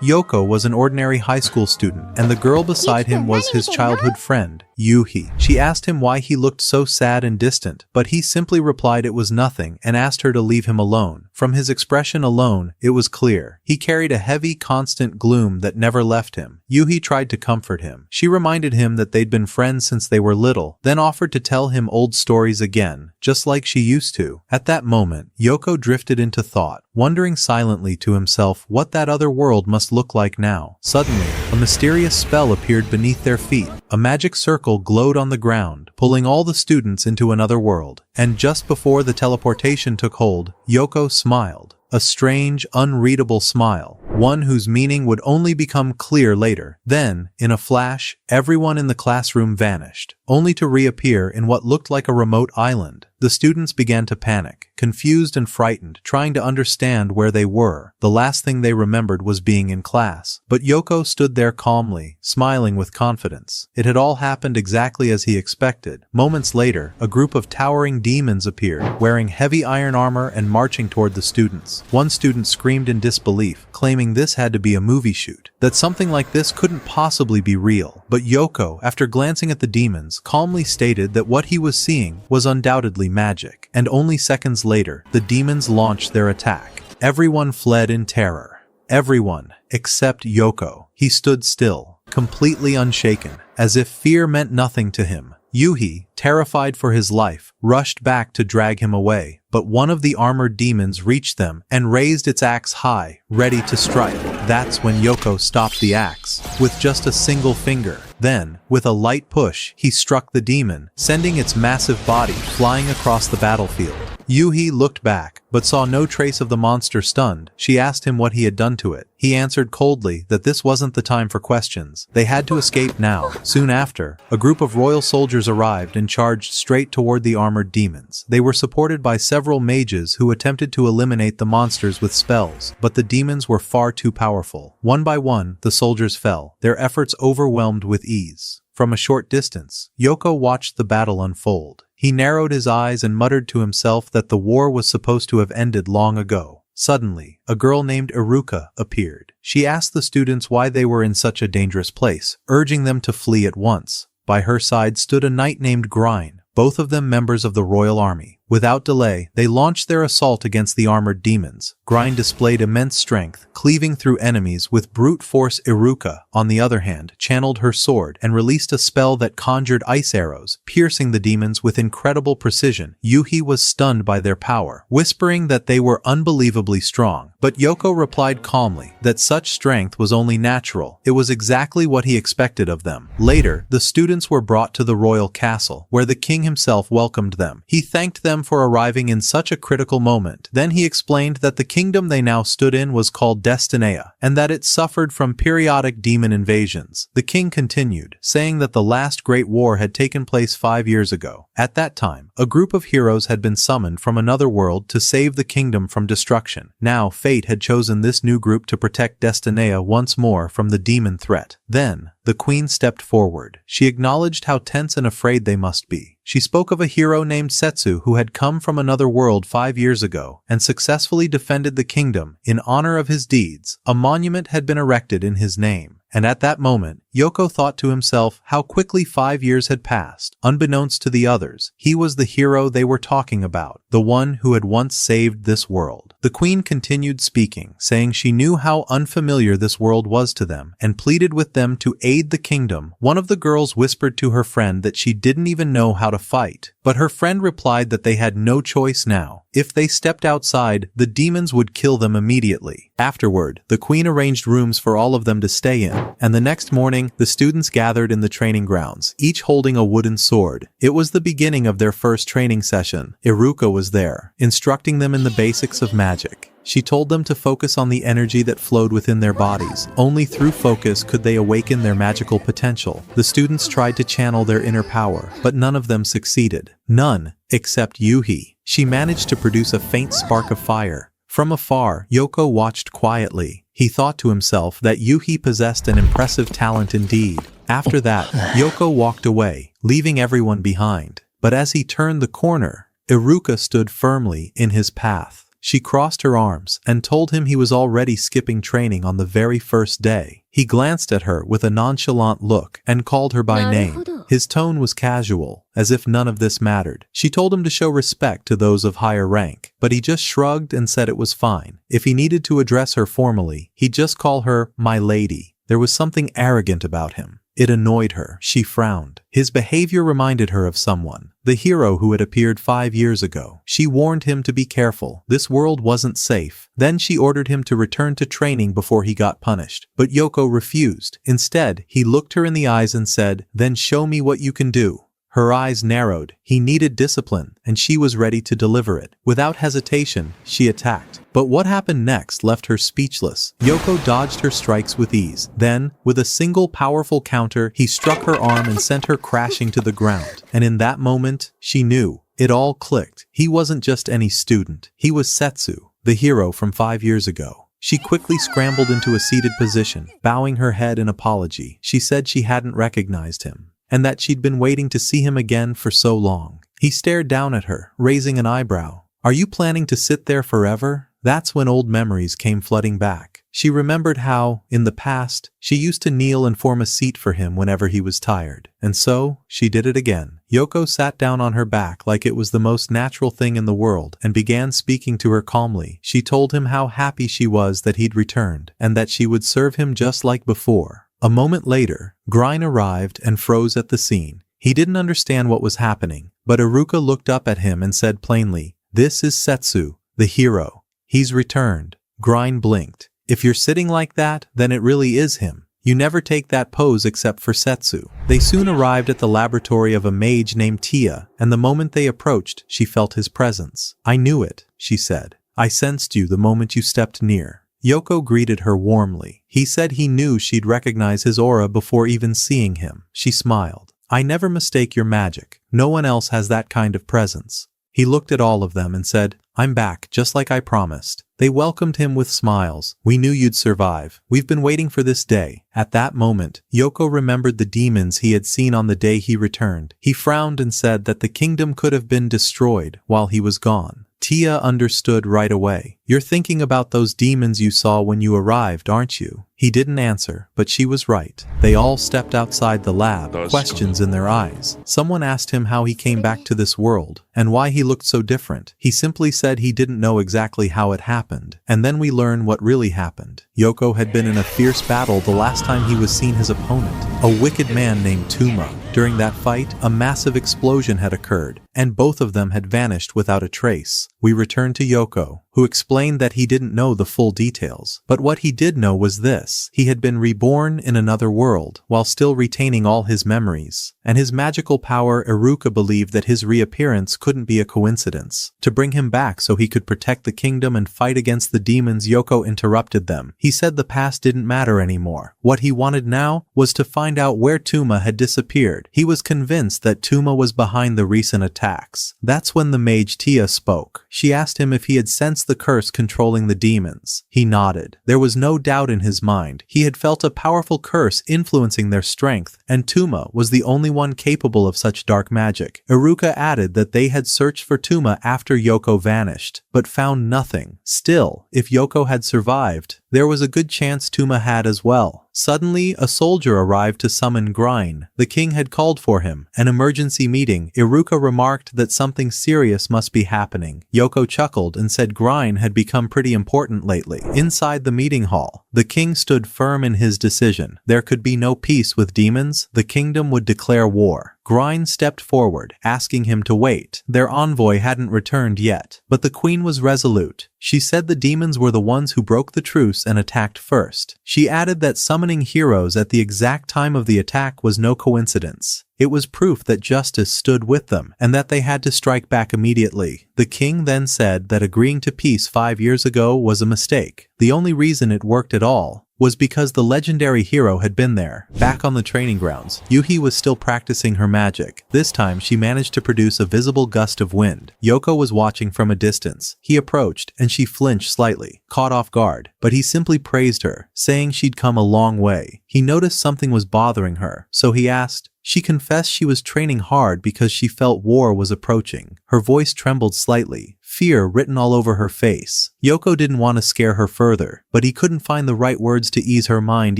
Yoko was an ordinary high school student, and the girl beside him was his childhood friend, Yuhi. She asked him why he looked so sad and distant, but he simply replied it was nothing and asked her to leave him alone. From his expression alone, it was clear. He carried a heavy, constant gloom that never left him. Yuhi tried to comfort him. She reminded him that they'd been friends since they were little, then offered to tell him old stories again, just like she used to. At that moment, Yoko drifted into thought, wondering silently to himself what that other world must look like now. Suddenly, a mysterious spell appeared beneath their feet. A magic circle glowed on the ground, pulling all the students into another world. And just before the teleportation took hold, Yoko smiled. A strange, unreadable smile, one whose meaning would only become clear later. Then, in a flash, everyone in the classroom vanished, only to reappear in what looked like a remote island. The students began to panic, confused and frightened, trying to understand where they were. The last thing they remembered was being in class. But Yoko stood there calmly, smiling with confidence. It had all happened exactly as he expected. Moments later, a group of towering demons appeared, wearing heavy iron armor and marching toward the students. One student screamed in disbelief, claiming this had to be a movie shoot, that something like this couldn't possibly be real. But Yoko, after glancing at the demons, calmly stated that what he was seeing was undoubtedly magic. And only seconds later, the demons launched their attack. Everyone fled in terror. Everyone, except Yoko. He stood still, completely unshaken, as if fear meant nothing to him. Yuhi, terrified for his life, rushed back to drag him away, but one of the armored demons reached them and raised its axe high, ready to strike. That's when Yoko stopped the axe, with just a single finger. Then, with a light push, he struck the demon, sending its massive body flying across the battlefield. Yuhi looked back, but saw no trace of the monster. Stunned, she asked him what he had done to it. He answered coldly that this wasn't the time for questions. They had to escape now. Soon after, a group of royal soldiers arrived and charged straight toward the armored demons. They were supported by several mages who attempted to eliminate the monsters with spells, but the demons were far too powerful. One by one, the soldiers fell, their efforts overwhelmed with ease. From a short distance, Yoko watched the battle unfold. He narrowed his eyes and muttered to himself that the war was supposed to have ended long ago. Suddenly, a girl named Iruka appeared. She asked the students why they were in such a dangerous place, urging them to flee at once. By her side stood a knight named Grine, both of them members of the royal army. Without delay, they launched their assault against the armored demons. Grine displayed immense strength, cleaving through enemies with brute force. Iruka, on the other hand, channeled her sword and released a spell that conjured ice arrows, piercing the demons with incredible precision. Yuhi was stunned by their power, whispering that they were unbelievably strong. But Yoko replied calmly that such strength was only natural. It was exactly what he expected of them. Later, the students were brought to the royal castle, where the king himself welcomed them. He thanked them for arriving in such a critical moment. Then he explained that the kingdom they now stood in was called Destinea, and that it suffered from periodic demon invasions. The king continued, saying that the last great war had taken place 5 years ago. At that time, a group of heroes had been summoned from another world to save the kingdom from destruction. Now, fate had chosen this new group to protect Destinea once more from the demon threat. Then, the queen stepped forward. She acknowledged how tense and afraid they must be. She spoke of a hero named Setsu who had come from another world 5 years ago and successfully defended the kingdom. In honor of his deeds, a monument had been erected in his name. And at that moment, Yoko thought to himself how quickly 5 years had passed. Unbeknownst to the others, he was the hero they were talking about, the one who had once saved this world. The queen continued speaking, saying she knew how unfamiliar this world was to them, and pleaded with them to aid the kingdom. One of the girls whispered to her friend that she didn't even know how to fight, but her friend replied that they had no choice now. If they stepped outside, the demons would kill them immediately. Afterward, the queen arranged rooms for all of them to stay in, and the next morning, the students gathered in the training grounds, each holding a wooden sword. It was the beginning of their first training session. Iruka was there, instructing them in the basics of magic. She told them to focus on the energy that flowed within their bodies. Only through focus could they awaken their magical potential. The students tried to channel their inner power, but none of them succeeded. None, except Yuhi. She managed to produce a faint spark of fire. From afar, Yoko watched quietly. He thought to himself that Yuhi possessed an impressive talent indeed. After that, Yoko walked away, leaving everyone behind. But as he turned the corner, Iruka stood firmly in his path. She crossed her arms and told him he was already skipping training on the very first day. He glanced at her with a nonchalant look and called her by name. His tone was casual, as if none of this mattered. She told him to show respect to those of higher rank, but he just shrugged and said it was fine. If he needed to address her formally, he'd just call her my lady. There was something arrogant about him. It annoyed her. She frowned. His behavior reminded her of someone, the hero who had appeared 5 years ago. She warned him to be careful. This world wasn't safe. Then she ordered him to return to training before he got punished. But Yoko refused. Instead, he looked her in the eyes and said, "Then show me what you can do." Her eyes narrowed. He needed discipline, and she was ready to deliver it. Without hesitation, she attacked. But what happened next left her speechless. Yoko dodged her strikes with ease. Then, with a single powerful counter, he struck her arm and sent her crashing to the ground. And in that moment, she knew. It all clicked. He wasn't just any student. He was Setsu, the hero from 5 years ago. She quickly scrambled into a seated position, bowing her head in apology. She said she hadn't recognized him, and that she'd been waiting to see him again for so long. He stared down at her, raising an eyebrow. "Are you planning to sit there forever?" That's when old memories came flooding back. She remembered how, in the past, she used to kneel and form a seat for him whenever he was tired. And so, she did it again. Yoko sat down on her back like it was the most natural thing in the world and began speaking to her calmly. She told him how happy she was that he'd returned, and that she would serve him just like before. A moment later, Grine arrived and froze at the scene. He didn't understand what was happening, but Iruka looked up at him and said plainly, "This is Setsu, the hero. He's returned." Grine blinked. "If you're sitting like that, then it really is him. You never take that pose except for Setsu." They soon arrived at the laboratory of a mage named Tia, and the moment they approached, she felt his presence. "I knew it," she said. "I sensed you the moment you stepped near." Yoko greeted her warmly. He said he knew she'd recognize his aura before even seeing him. She smiled. "I never mistake your magic. No one else has that kind of presence." He looked at all of them and said, "I'm back, just like I promised." They welcomed him with smiles. "We knew you'd survive. We've been waiting for this day." At that moment, Yoko remembered the demons he had seen on the day he returned. He frowned and said that the kingdom could have been destroyed while he was gone. Tia understood right away. "You're thinking about those demons you saw when you arrived, aren't you?" He didn't answer, but she was right. They all stepped outside the lab, questions in their eyes. Someone asked him how he came back to this world, and why he looked so different. He simply said he didn't know exactly how it happened. And then we learn what really happened. Yoko had been in a fierce battle the last time he was seen his opponent, a wicked man named Tuma. During that fight, a massive explosion had occurred, and both of them had vanished without a trace. We returned to Yoko, who explained that he didn't know the full details. But what he did know was this: he had been reborn in another world, while still retaining all his memories. And his magical power, Iruka believed that his reappearance couldn't be a coincidence. To bring him back so he could protect the kingdom and fight against the demons, Yoko interrupted them. He said the past didn't matter anymore. What he wanted now was to find out where Tuma had disappeared. He was convinced that Tuma was behind the recent attacks. That's when the mage Tia spoke. She asked him if he had sensed the curse controlling the demons. He nodded. There was no doubt in his mind. He had felt a powerful curse influencing their strength, and Tuma was the only one capable of such dark magic. Iruka added that they had searched for Tuma after Yoko vanished, but found nothing. Still, if Yoko had survived, there was a good chance Tuma had as well. Suddenly, a soldier arrived to summon Grine. The king had called for him. An emergency meeting. Iruka remarked that something serious must be happening. Yoko chuckled and said Grine had become pretty important lately. Inside the meeting hall, the king stood firm in his decision. There could be no peace with demons. The kingdom would declare war. Grine stepped forward, asking him to wait. Their envoy hadn't returned yet, but the queen was resolute. She said the demons were the ones who broke the truce and attacked first. She added that summoning heroes at the exact time of the attack was no coincidence. It was proof that justice stood with them, and that they had to strike back immediately. The king then said that agreeing to peace 5 years ago was a mistake. The only reason it worked at all was because the legendary hero had been there. Back on the training grounds, Yuhi was still practicing her magic. This time she managed to produce a visible gust of wind. Yoko was watching from a distance. He approached, and she flinched slightly, caught off guard, but he simply praised her, saying she'd come a long way. He noticed something was bothering her, so he asked. She confessed she was training hard because she felt war was approaching. Her voice trembled slightly. fear written all over her face. Yoko didn't want to scare her further, but he couldn't find the right words to ease her mind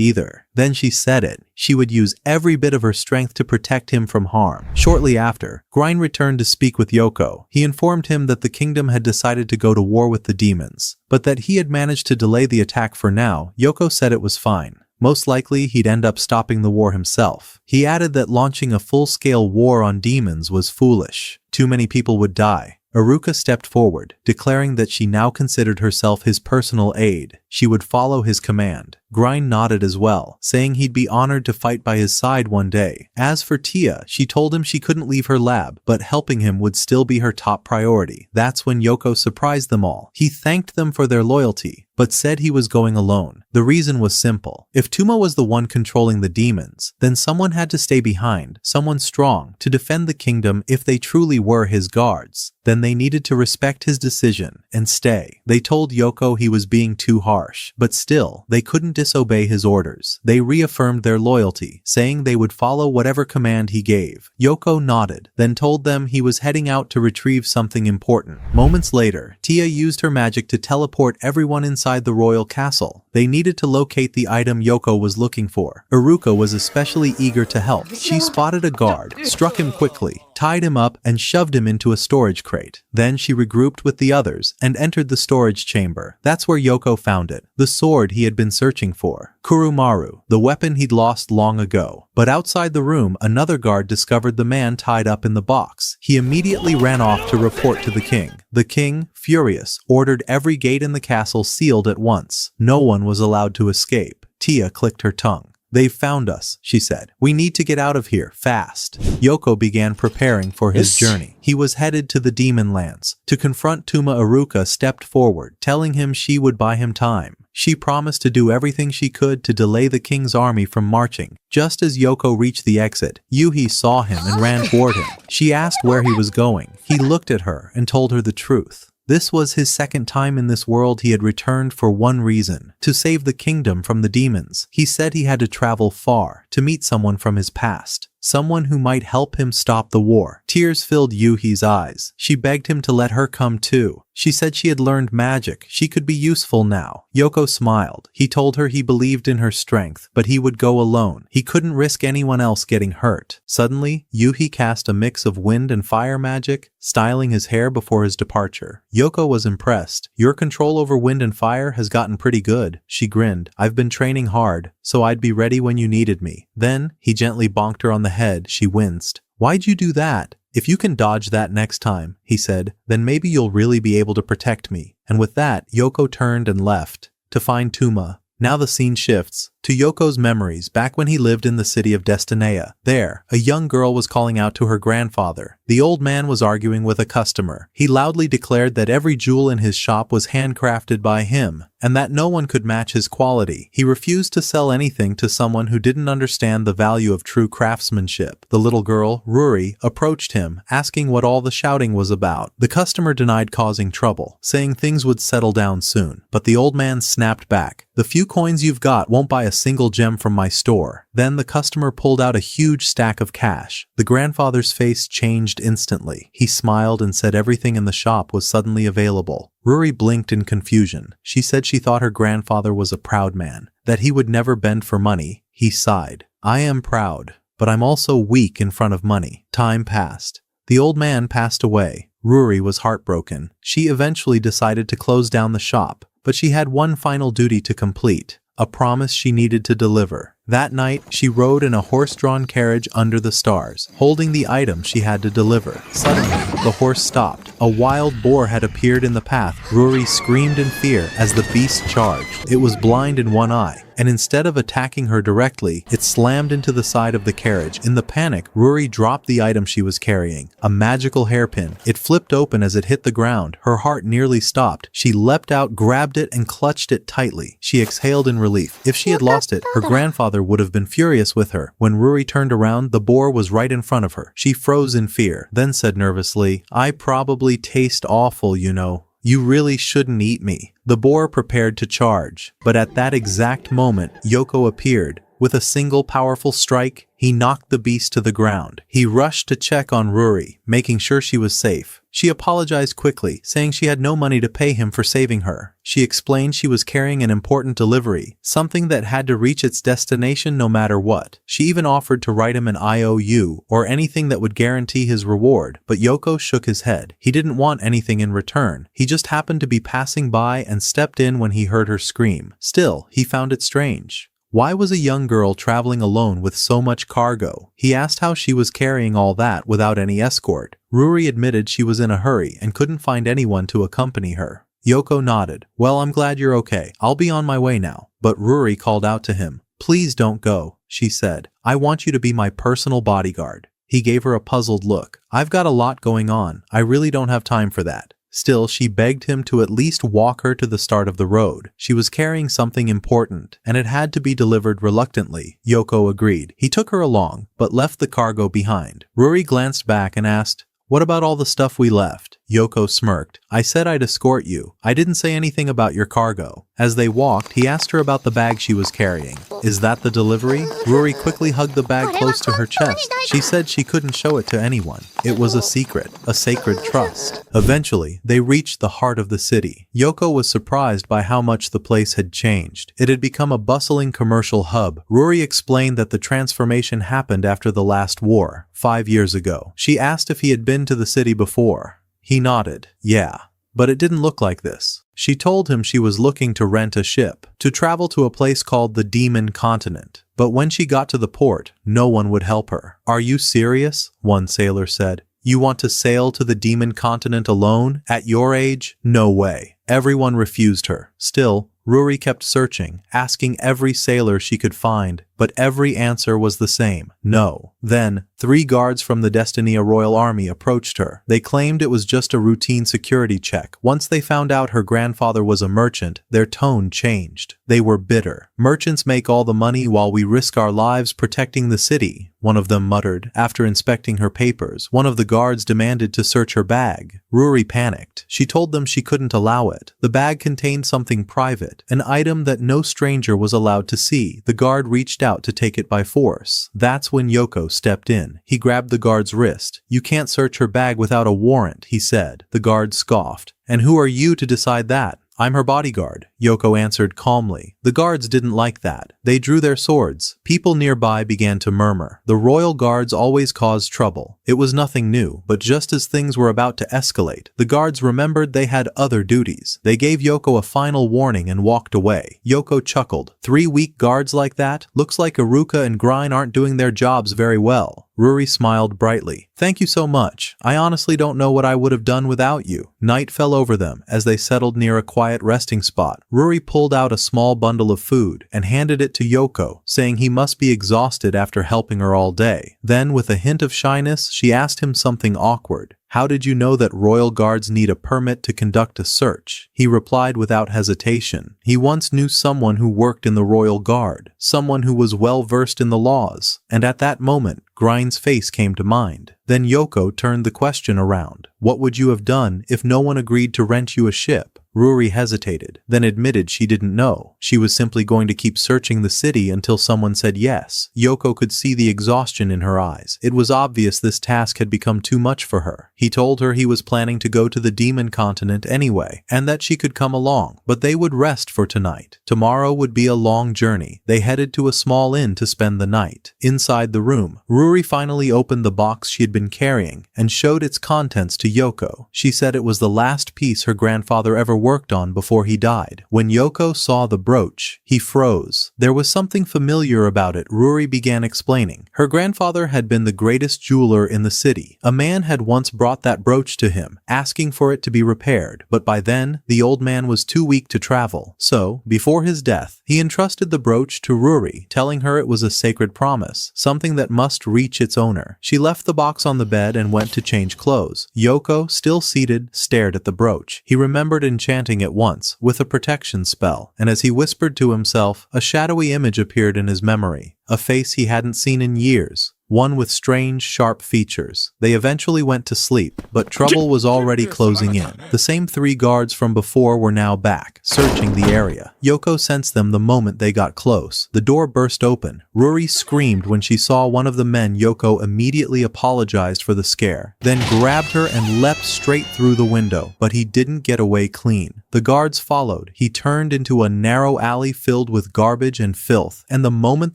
either. Then she said it. She would use every bit of her strength to protect him from harm. Shortly after, Grind returned to speak with Yoko. He informed him that the kingdom had decided to go to war with the demons, but that he had managed to delay the attack for now. Yoko said it was fine. Most likely, he'd end up stopping the war himself. He added that launching a full-scale war on demons was foolish. Too many people would die. Iruka stepped forward, declaring that she now considered herself his personal aide. She would follow his command. Grind nodded as well, saying he'd be honored to fight by his side one day. As for Tia, she told him she couldn't leave her lab, but helping him would still be her top priority. That's when Yoko surprised them all. He thanked them for their loyalty, but said he was going alone. The reason was simple. If Tuma was the one controlling the demons, then someone had to stay behind, someone strong, to defend the kingdom if they truly were his guards. Then they needed to respect his decision and stay. They told Yoko he was being too harsh, but still, they couldn't disobey his orders. They reaffirmed their loyalty, saying they would follow whatever command he gave. Yoko nodded, then told them he was heading out to retrieve something important. Moments later, Tia used her magic to teleport everyone inside the royal castle. They needed to locate the item Yoko was looking for. Iruka was especially eager to help. She spotted a guard, struck him quickly, tied him up, and shoved him into a storage crate. Then she regrouped with the others and entered the storage chamber. That's where Yoko found it, the sword he had been searching for. Kurumaru, the weapon he'd lost long ago. But outside the room, another guard discovered the man tied up in the box. He immediately ran off to report to the king. The king, furious, ordered every gate in the castle sealed at once. No one was allowed to escape. Tia clicked her tongue. "They've found us," she said. "We need to get out of here, fast." Yoko began preparing for his journey. He was headed to the demon lands. To confront Tuma, Iruka stepped forward, telling him she would buy him time. She promised to do everything she could to delay the king's army from marching. Just as Yoko reached the exit, Yuhi saw him and ran toward him. She asked where he was going. He looked at her and told her the truth. This was his second time in this world. He had returned for one reason: to save the kingdom from the demons. He said he had to travel far to meet someone from his past, someone who might help him stop the war. Tears filled Yuhi's eyes. She begged him to let her come too. She said she had learned magic. She could be useful now. Yoko smiled. He told her he believed in her strength, but he would go alone. He couldn't risk anyone else getting hurt. Suddenly, Yuhi cast a mix of wind and fire magic, styling his hair before his departure. Yoko was impressed. "Your control over wind and fire has gotten pretty good," she grinned. "I've been training hard, so I'd be ready when you needed me." Then, he gently bonked her on the head. She winced. "Why'd you do that?" "If you can dodge that next time," he said, "then maybe you'll really be able to protect me." And with that, Yoko turned and left to find Tuma. Now the scene shifts to Yoko's memories back when he lived in the city of Destinea. There, a young girl was calling out to her grandfather. The old man was arguing with a customer. He loudly declared that every jewel in his shop was handcrafted by him, and that no one could match his quality. He refused to sell anything to someone who didn't understand the value of true craftsmanship. The little girl, Ruri, approached him, asking what all the shouting was about. The customer denied causing trouble, saying things would settle down soon. But the old man snapped back. "The few coins you've got won't buy a single gem from my store." Then the customer pulled out a huge stack of cash. The grandfather's face changed instantly. He smiled and said everything in the shop was suddenly available. Ruri blinked in confusion. She said she thought her grandfather was a proud man, that he would never bend for money. He sighed. "I am proud, but I'm also weak in front of money." Time passed. The old man passed away. Ruri was heartbroken. She eventually decided to close down the shop, but she had one final duty to complete, a promise she needed to deliver. That night, she rode in a horse-drawn carriage under the stars, holding the item she had to deliver. Suddenly, the horse stopped. A wild boar had appeared in the path. Ruri screamed in fear as the beast charged. It was blind in one eye, and instead of attacking her directly, it slammed into the side of the carriage. In the panic, Ruri dropped the item she was carrying, a magical hairpin. It flipped open as it hit the ground. Her heart nearly stopped. She leapt out, grabbed it, and clutched it tightly. She exhaled in relief. If she had lost it, her grandfather would have been furious with her. When Ruri turned around, the boar was right in front of her. She froze in fear, then said nervously, "I probably taste awful, you know. You really shouldn't eat me." The boar prepared to charge, but at that exact moment, Yoko appeared. With a single powerful strike, he knocked the beast to the ground. He rushed to check on Ruri, making sure she was safe. She apologized quickly, saying she had no money to pay him for saving her. She explained she was carrying an important delivery, something that had to reach its destination no matter what. She even offered to write him an IOU, or anything that would guarantee his reward, but Yoko shook his head. He didn't want anything in return. He just happened to be passing by and stepped in when he heard her scream. Still, he found it strange. Why was a young girl traveling alone with so much cargo? He asked how she was carrying all that without any escort. Ruri admitted she was in a hurry and couldn't find anyone to accompany her. Yoko nodded. Well, I'm glad you're okay. I'll be on my way now. But Ruri called out to him. Please don't go, she said. I want you to be my personal bodyguard. He gave her a puzzled look. I've got a lot going on. I really don't have time for that. Still, she begged him to at least walk her to the start of the road. She was carrying something important, and it had to be delivered reluctantly. Yoko agreed. He took her along, but left the cargo behind. Ruri glanced back and asked, "What about all the stuff we left?" Yoko smirked. "I said I'd escort you. I didn't say anything about your cargo." As they walked, he asked her about the bag she was carrying. "Is that the delivery?" Ruri quickly hugged the bag close to her chest. She said she couldn't show it to anyone. It was a secret, a sacred trust. Eventually, they reached the heart of the city. Yoko was surprised by how much the place had changed. It had become a bustling commercial hub. Ruri explained that the transformation happened after the last war, 5 years ago. She asked if he had been to the city before. He nodded. Yeah, but it didn't look like this. She told him she was looking to rent a ship, to travel to a place called the Demon Continent. But when she got to the port, no one would help her. "Are you serious?" one sailor said. "You want to sail to the Demon Continent alone? At your age? No way." Everyone refused her. Still, Ruri kept searching, asking every sailor she could find, but every answer was the same: no. Then, 3 guards from the Destinia Royal Army approached her. They claimed it was just a routine security check. Once they found out her grandfather was a merchant, their tone changed. They were bitter. "Merchants make all the money while we risk our lives protecting the city," one of them muttered. After inspecting her papers, one of the guards demanded to search her bag. Ruri panicked. She told them she couldn't allow it. The bag contained something private, an item that no stranger was allowed to see. The guard reached out to take it by force. That's when Yoko stepped in. He grabbed the guard's wrist. "You can't search her bag without a warrant," he said. The guard scoffed. "And who are you to decide that?" "I'm her bodyguard," Yoko answered calmly. The guards didn't like that. They drew their swords. People nearby began to murmur. The royal guards always caused trouble. It was nothing new, but just as things were about to escalate, the guards remembered they had other duties. They gave Yoko a final warning and walked away. Yoko chuckled. 3 weak guards like that? Looks like Iruka and Grind aren't doing their jobs very well. Ruri smiled brightly. "Thank you so much. I honestly don't know what I would have done without you." Night fell over them as they settled near a quiet resting spot. Ruri pulled out a small bundle of food and handed it to Yoko, saying he must be exhausted after helping her all day. Then, with a hint of shyness, she asked him something awkward. "How did you know that royal guards need a permit to conduct a search?" He replied without hesitation. He once knew someone who worked in the royal guard, someone who was well versed in the laws, and at that moment, Grind's face came to mind. Then Yoko turned the question around. "What would you have done if no one agreed to rent you a ship?" Ruri hesitated, then admitted she didn't know. She was simply going to keep searching the city until someone said yes. Yoko could see the exhaustion in her eyes. It was obvious this task had become too much for her. He told her he was planning to go to the Demon Continent anyway, and that she could come along, but they would rest for tonight. Tomorrow would be a long journey. They headed to a small inn to spend the night. Inside the room, Ruri finally opened the box she had been carrying and showed its contents to Yoko. She said it was the last piece her grandfather ever worked on before he died. When Yoko saw the brooch, he froze. There was something familiar about it, Ruri began explaining. Her grandfather had been the greatest jeweler in the city. A man had once brought that brooch to him, asking for it to be repaired, but by then, the old man was too weak to travel. So, before his death, he entrusted the brooch to Ruri, telling her it was a sacred promise, something that must reach its owner. She left the box on the bed and went to change clothes. Yoko, still seated, stared at the brooch. He remembered enchanting it once, with a protection spell, and as he whispered to himself, a shadowy image appeared in his memory. a face he hadn't seen in years. One with strange, sharp features. They eventually went to sleep, but trouble was already closing in. The same 3 guards from before were now back, searching the area. Yoko sensed them the moment they got close. The door burst open. Ruri screamed when she saw one of the men. Yoko immediately apologized for the scare, then grabbed her and leapt straight through the window, but he didn't get away clean. The guards followed. He turned into a narrow alley filled with garbage and filth, and the moment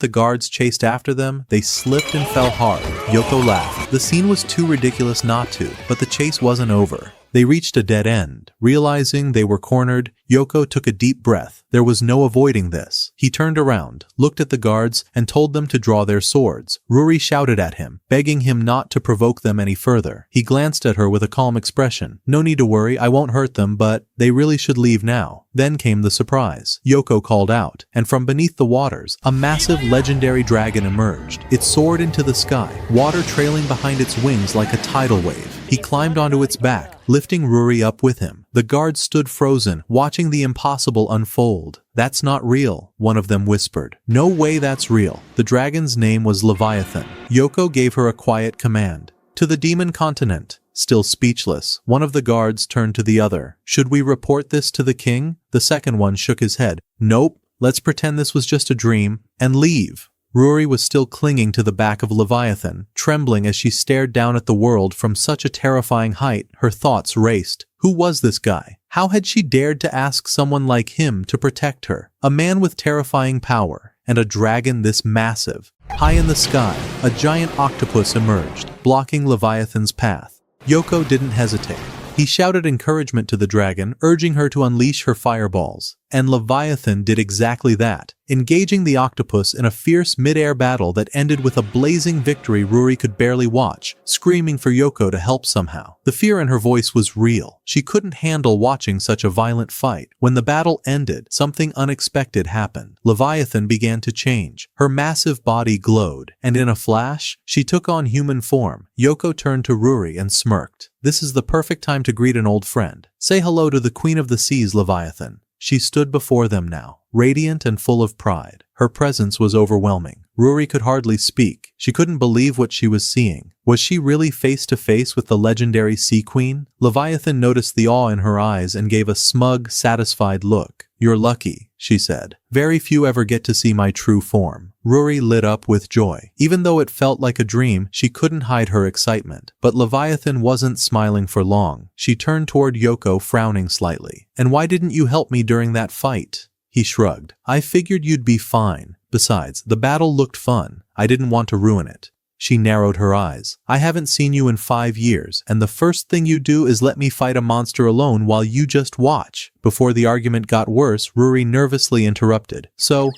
the guards chased after them, they slipped and fell hard. Yoko laughed. The scene was too ridiculous not to, but the chase wasn't over. They reached a dead end. Realizing they were cornered, Yoko took a deep breath. There was no avoiding this. He turned around, looked at the guards, and told them to draw their swords. Ruri shouted at him, begging him not to provoke them any further. He glanced at her with a calm expression. "No need to worry, I won't hurt them, but they really should leave now." Then came the surprise. Yoko called out, and from beneath the waters, a massive legendary dragon emerged. It soared into the sky, water trailing behind its wings like a tidal wave. He climbed onto its back, lifting Ruri up with him. The guards stood frozen, watching the impossible unfold. "That's not real," one of them whispered. "No way that's real." The dragon's name was Leviathan. Yoko gave her a quiet command. "To the demon continent." Still speechless, one of the guards turned to the other. "Should we report this to the king?" The second one shook his head. "Nope, let's pretend this was just a dream, and leave." Ruri was still clinging to the back of Leviathan, trembling as she stared down at the world from such a terrifying height. Her thoughts raced. Who was this guy? How had she dared to ask someone like him to protect her? A man with terrifying power, and a dragon this massive. High in the sky, a giant octopus emerged, blocking Leviathan's path. Yoko didn't hesitate. He shouted encouragement to the dragon, urging her to unleash her fireballs. And Leviathan did exactly that, engaging the octopus in a fierce mid-air battle that ended with a blazing victory Ruri could barely watch, screaming for Yoko to help somehow. The fear in her voice was real. She couldn't handle watching such a violent fight. When the battle ended, something unexpected happened. Leviathan began to change. Her massive body glowed, and in a flash, she took on human form. Yoko turned to Ruri and smirked. "This is the perfect time to greet an old friend. Say hello to the Queen of the Seas, Leviathan." She stood before them now, radiant and full of pride. Her presence was overwhelming. Ruri could hardly speak. She couldn't believe what she was seeing. Was she really face to face with the legendary Sea Queen? Leviathan noticed the awe in her eyes and gave a smug, satisfied look. "You're lucky," she said. "Very few ever get to see my true form." Ruri lit up with joy. Even though it felt like a dream, she couldn't hide her excitement. But Leviathan wasn't smiling for long. She turned toward Yoko, frowning slightly. "And why didn't you help me during that fight?" He shrugged. "I figured you'd be fine. Besides, the battle looked fun. I didn't want to ruin it." She narrowed her eyes. "I haven't seen you in 5 years, and the first thing you do is let me fight a monster alone while you just watch." Before the argument got worse, Ruri nervously interrupted. "So,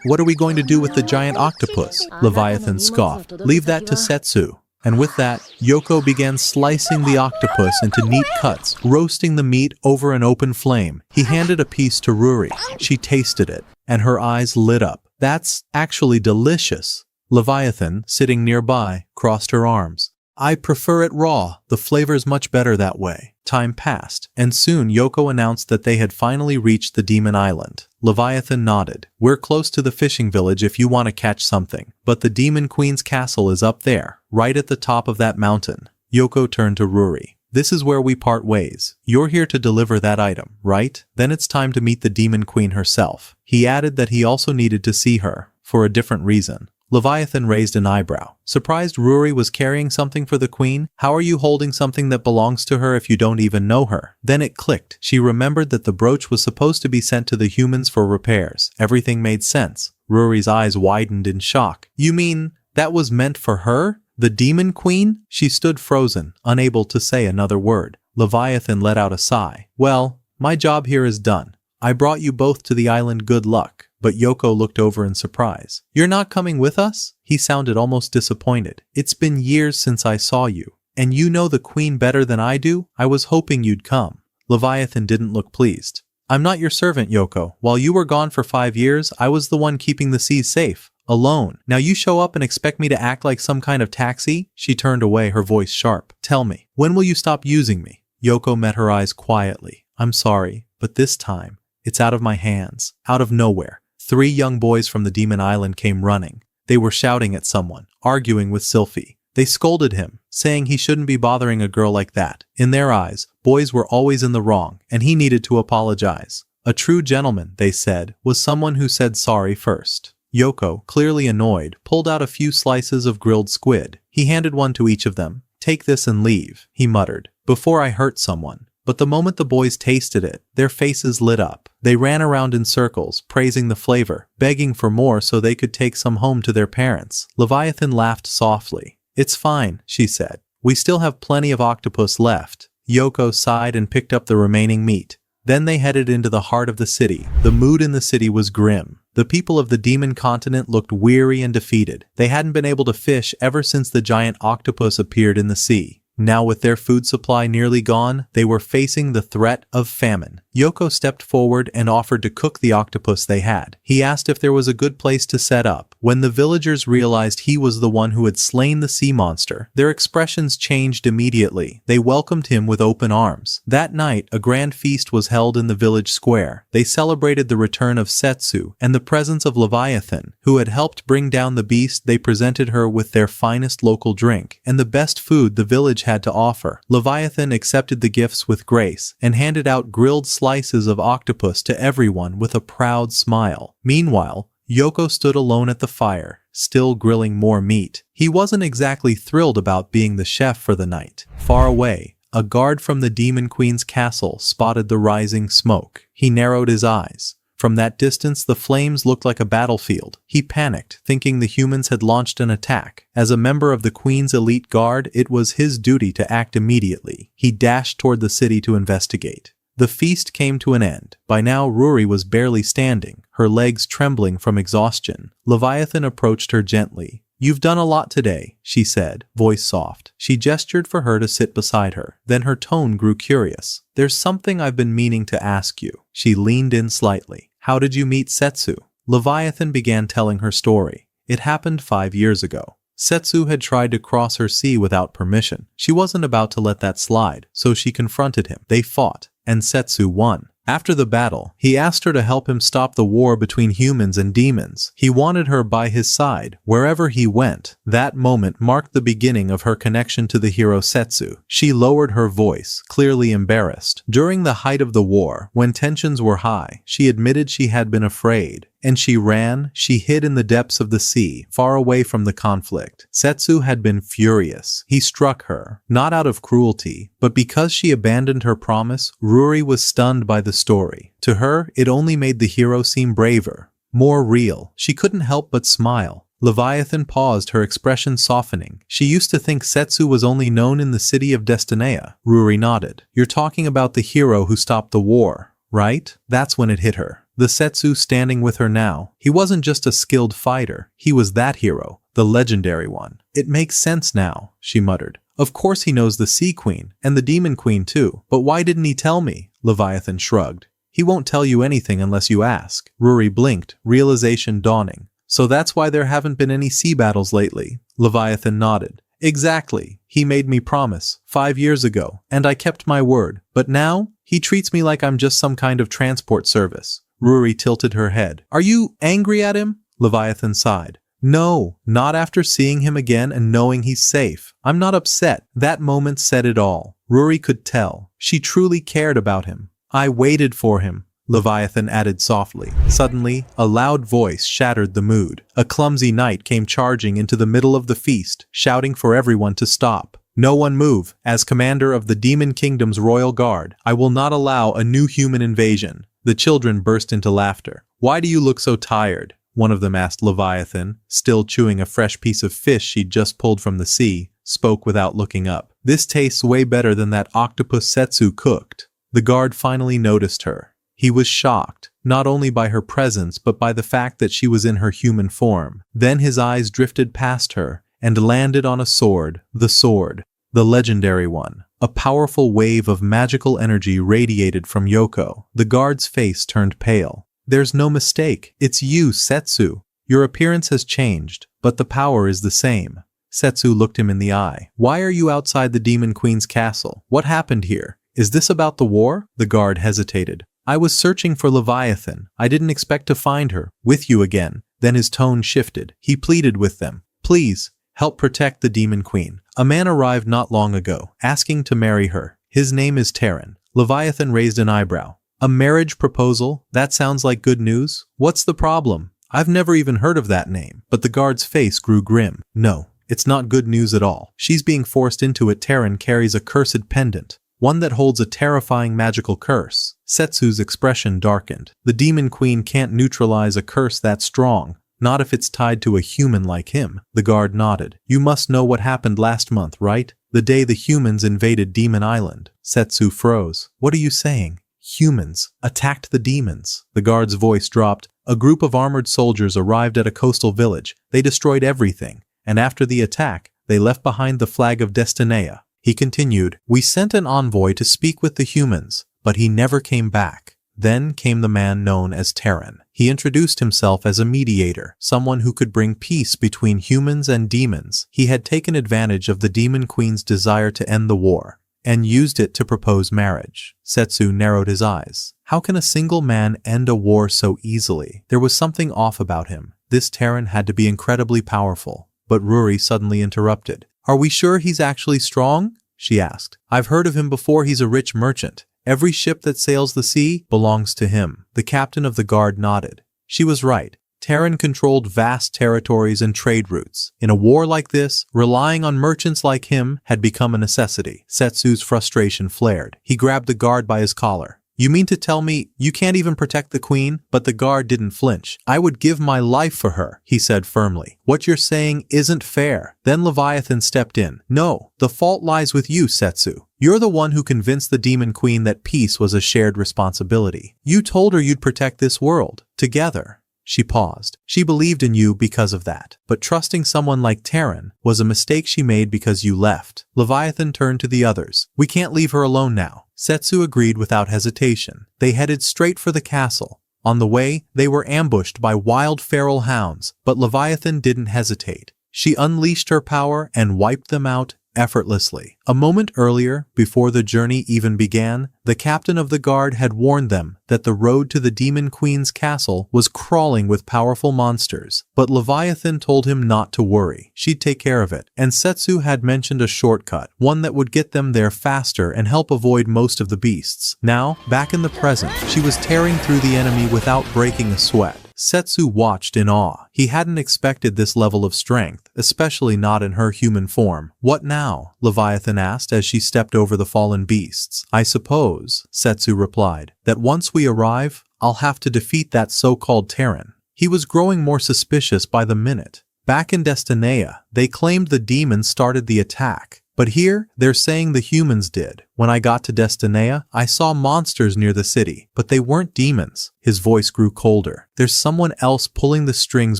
what are we going to do with the giant octopus?" Leviathan scoffed. "Leave that to Setsu." And with that, Yoko began slicing the octopus into neat cuts, roasting the meat over an open flame. He handed a piece to Ruri. She tasted it, and her eyes lit up. "That's actually delicious." Leviathan, sitting nearby, crossed her arms. "I prefer it raw. The flavor's much better that way." Time passed, and soon Yoko announced that they had finally reached the demon island. Leviathan nodded. "We're close to the fishing village if you want to catch something. But the demon queen's castle is up there, right at the top of that mountain." Yoko turned to Ruri. "This is where we part ways. You're here to deliver that item, right? Then it's time to meet the demon queen herself." He added that he also needed to see her, for a different reason. Leviathan raised an eyebrow. Surprised Ruri was carrying something for the queen? "How are you holding something that belongs to her if you don't even know her?" Then it clicked. She remembered that the brooch was supposed to be sent to the humans for repairs. Everything made sense. Ruri's eyes widened in shock. "You mean that was meant for her? The demon queen?" She stood frozen, unable to say another word. Leviathan let out a sigh. "Well, my job here is done. I brought you both to the island. Good luck." But Yoko looked over in surprise. "You're not coming with us?" He sounded almost disappointed. "It's been years since I saw you. And you know the queen better than I do? I was hoping you'd come." Leviathan didn't look pleased. "I'm not your servant, Yoko. While you were gone for 5 years, I was the one keeping the seas safe. Alone. Now you show up and expect me to act like some kind of taxi?" She turned away, her voice sharp. "Tell me, when will you stop using me?" Yoko met her eyes quietly. "I'm sorry, but this time, it's out of my hands." Out of nowhere, 3 young boys from the demon island came running. They were shouting at someone, arguing with Sylphie. They scolded him, saying he shouldn't be bothering a girl like that. In their eyes, boys were always in the wrong, and he needed to apologize. A true gentleman, they said, was someone who said sorry first. Yoko, clearly annoyed, pulled out a few slices of grilled squid. He handed one to each of them. "Take this and leave," he muttered, "before I hurt someone." But the moment the boys tasted it, their faces lit up. They ran around in circles, praising the flavor, begging for more so they could take some home to their parents. Leviathan laughed softly. "It's fine," she said. "We still have plenty of octopus left." Yoko sighed and picked up the remaining meat. Then they headed into the heart of the city. The mood in the city was grim. The people of the demon continent looked weary and defeated. They hadn't been able to fish ever since the giant octopus appeared in the sea. Now with their food supply nearly gone, they were facing the threat of famine. Yoko stepped forward and offered to cook the octopus they had. He asked if there was a good place to set up. When the villagers realized he was the one who had slain the sea monster, their expressions changed immediately. They welcomed him with open arms. That night, a grand feast was held in the village square. They celebrated the return of Setsu and the presence of Leviathan, who had helped bring down the beast. They presented her with their finest local drink and the best food the village had to offer. Leviathan accepted the gifts with grace and handed out grilled slices of octopus to everyone with a proud smile. Meanwhile, Yoko stood alone at the fire, still grilling more meat. He wasn't exactly thrilled about being the chef for the night. Far away, a guard from the Demon Queen's castle spotted the rising smoke. He narrowed his eyes. From that distance, the flames looked like a battlefield. He panicked, thinking the humans had launched an attack. As a member of the Queen's elite guard, it was his duty to act immediately. He dashed toward the city to investigate. The feast came to an end. By now, Ruri was barely standing, her legs trembling from exhaustion. Leviathan approached her gently. "You've done a lot today," she said, voice soft. She gestured for her to sit beside her. Then her tone grew curious. "There's something I've been meaning to ask you." She leaned in slightly. "How did you meet Setsu?" Leviathan began telling her story. It happened 5 years ago. Setsu had tried to cross her sea without permission. She wasn't about to let that slide, so she confronted him. They fought, and Setsu won. After the battle, he asked her to help him stop the war between humans and demons. He wanted her by his side, wherever he went. That moment marked the beginning of her connection to the hero Setsu. She lowered her voice, clearly embarrassed. During the height of the war, when tensions were high, she admitted she had been afraid. And she ran, she hid in the depths of the sea, far away from the conflict. Setsu had been furious. He struck her, not out of cruelty, but because she abandoned her promise. Ruri was stunned by the story. To her, it only made the hero seem braver, more real. She couldn't help but smile. Leviathan paused, her expression softening. She used to think Setsu was only known in the city of Destinea. Ruri nodded. "You're talking about the hero who stopped the war, right?" That's when it hit her. The Setsu standing with her now. He wasn't just a skilled fighter. He was that hero, the legendary one. "It makes sense now," she muttered. "Of course he knows the Sea Queen, and the Demon Queen too. But why didn't he tell me?" Leviathan shrugged. "He won't tell you anything unless you ask." Ruri blinked, realization dawning. "So that's why there haven't been any sea battles lately." Leviathan nodded. "Exactly. He made me promise 5 years ago, and I kept my word. But now, he treats me like I'm just some kind of transport service." Ruri tilted her head. "Are you angry at him?" Leviathan sighed. "No, not after seeing him again and knowing he's safe. I'm not upset." That moment said it all. Ruri could tell. She truly cared about him. "I waited for him," Leviathan added softly. Suddenly, a loud voice shattered the mood. A clumsy knight came charging into the middle of the feast, shouting for everyone to stop. "No one move. As commander of the Demon Kingdom's royal guard, I will not allow a new human invasion." The children burst into laughter. "Why do you look so tired?" one of them asked. Leviathan, still chewing a fresh piece of fish she'd just pulled from the sea, spoke without looking up. "This tastes way better than that octopus Setsu cooked." The guard finally noticed her. He was shocked, not only by her presence but by the fact that she was in her human form. Then his eyes drifted past her and landed on a sword, the legendary one. A powerful wave of magical energy radiated from Yoko. The guard's face turned pale. "There's no mistake. It's you, Setsu. Your appearance has changed, but the power is the same." Setsu looked him in the eye. "Why are you outside the Demon Queen's castle? What happened here? Is this about the war?" The guard hesitated. "I was searching for Leviathan. I didn't expect to find her with you again. Then his tone shifted. He pleaded with them. Please, help protect the demon queen. A man arrived not long ago, asking to marry her. His name is Terran. Leviathan raised an eyebrow. A marriage proposal? That sounds like good news. What's the problem? I've never even heard of that name. But the guard's face grew grim. No, it's not good news at all. She's being forced into it. Terran carries a cursed pendant. One that holds a terrifying magical curse. Setsu's expression darkened. The demon queen can't neutralize a curse that strong. Not if it's tied to a human like him. The guard nodded. You must know what happened last month, right? The day the humans invaded Demon Island. Setsu froze. What are you saying? Humans attacked the demons. The guard's voice dropped. A group of armored soldiers arrived at a coastal village. They destroyed everything. And after the attack, they left behind the flag of Destinea. He continued, we sent an envoy to speak with the humans, but he never came back. Then came the man known as Terran. He introduced himself as a mediator, someone who could bring peace between humans and demons. He had taken advantage of the demon queen's desire to end the war, and used it to propose marriage. Setsu narrowed his eyes. How can a single man end a war so easily? There was something off about him. This Terran had to be incredibly powerful. But Ruri suddenly interrupted. Are we sure he's actually strong? She asked. I've heard of him before. He's a rich merchant. Every ship that sails the sea belongs to him. The captain of the guard nodded. She was right. Terran controlled vast territories and trade routes. In a war like this, relying on merchants like him had become a necessity. Setsu's frustration flared. He grabbed the guard by his collar. You mean to tell me you can't even protect the queen? But the guard didn't flinch. I would give my life for her, he said firmly. What you're saying isn't fair. Then Leviathan stepped in. No, the fault lies with you, Setsu. You're the one who convinced the demon queen that peace was a shared responsibility. You told her you'd protect this world. Together. She paused. She believed in you because of that. But trusting someone like Terran was a mistake she made because you left. Leviathan turned to the others. We can't leave her alone now. Setsu agreed without hesitation. They headed straight for the castle. On the way, they were ambushed by wild feral hounds, but Leviathan didn't hesitate. She unleashed her power and wiped them out effortlessly. A moment earlier, before the journey even began, the captain of the guard had warned them that the road to the demon queen's castle was crawling with powerful monsters. But Leviathan told him not to worry. She'd take care of it. And Setsu had mentioned a shortcut, one that would get them there faster and help avoid most of the beasts. Now, back in the present, she was tearing through the enemy without breaking a sweat. Setsu watched in awe. He hadn't expected this level of strength, especially not in her human form. What now? Leviathan asked as she stepped over the fallen beasts. I suppose, Setsu replied, that once we arrive, I'll have to defeat that so-called Terran. He was growing more suspicious by the minute. Back in Destinea, they claimed the demons started the attack. But here, they're saying the humans did. When I got to Destinea, I saw monsters near the city, but they weren't demons. His voice grew colder. There's someone else pulling the strings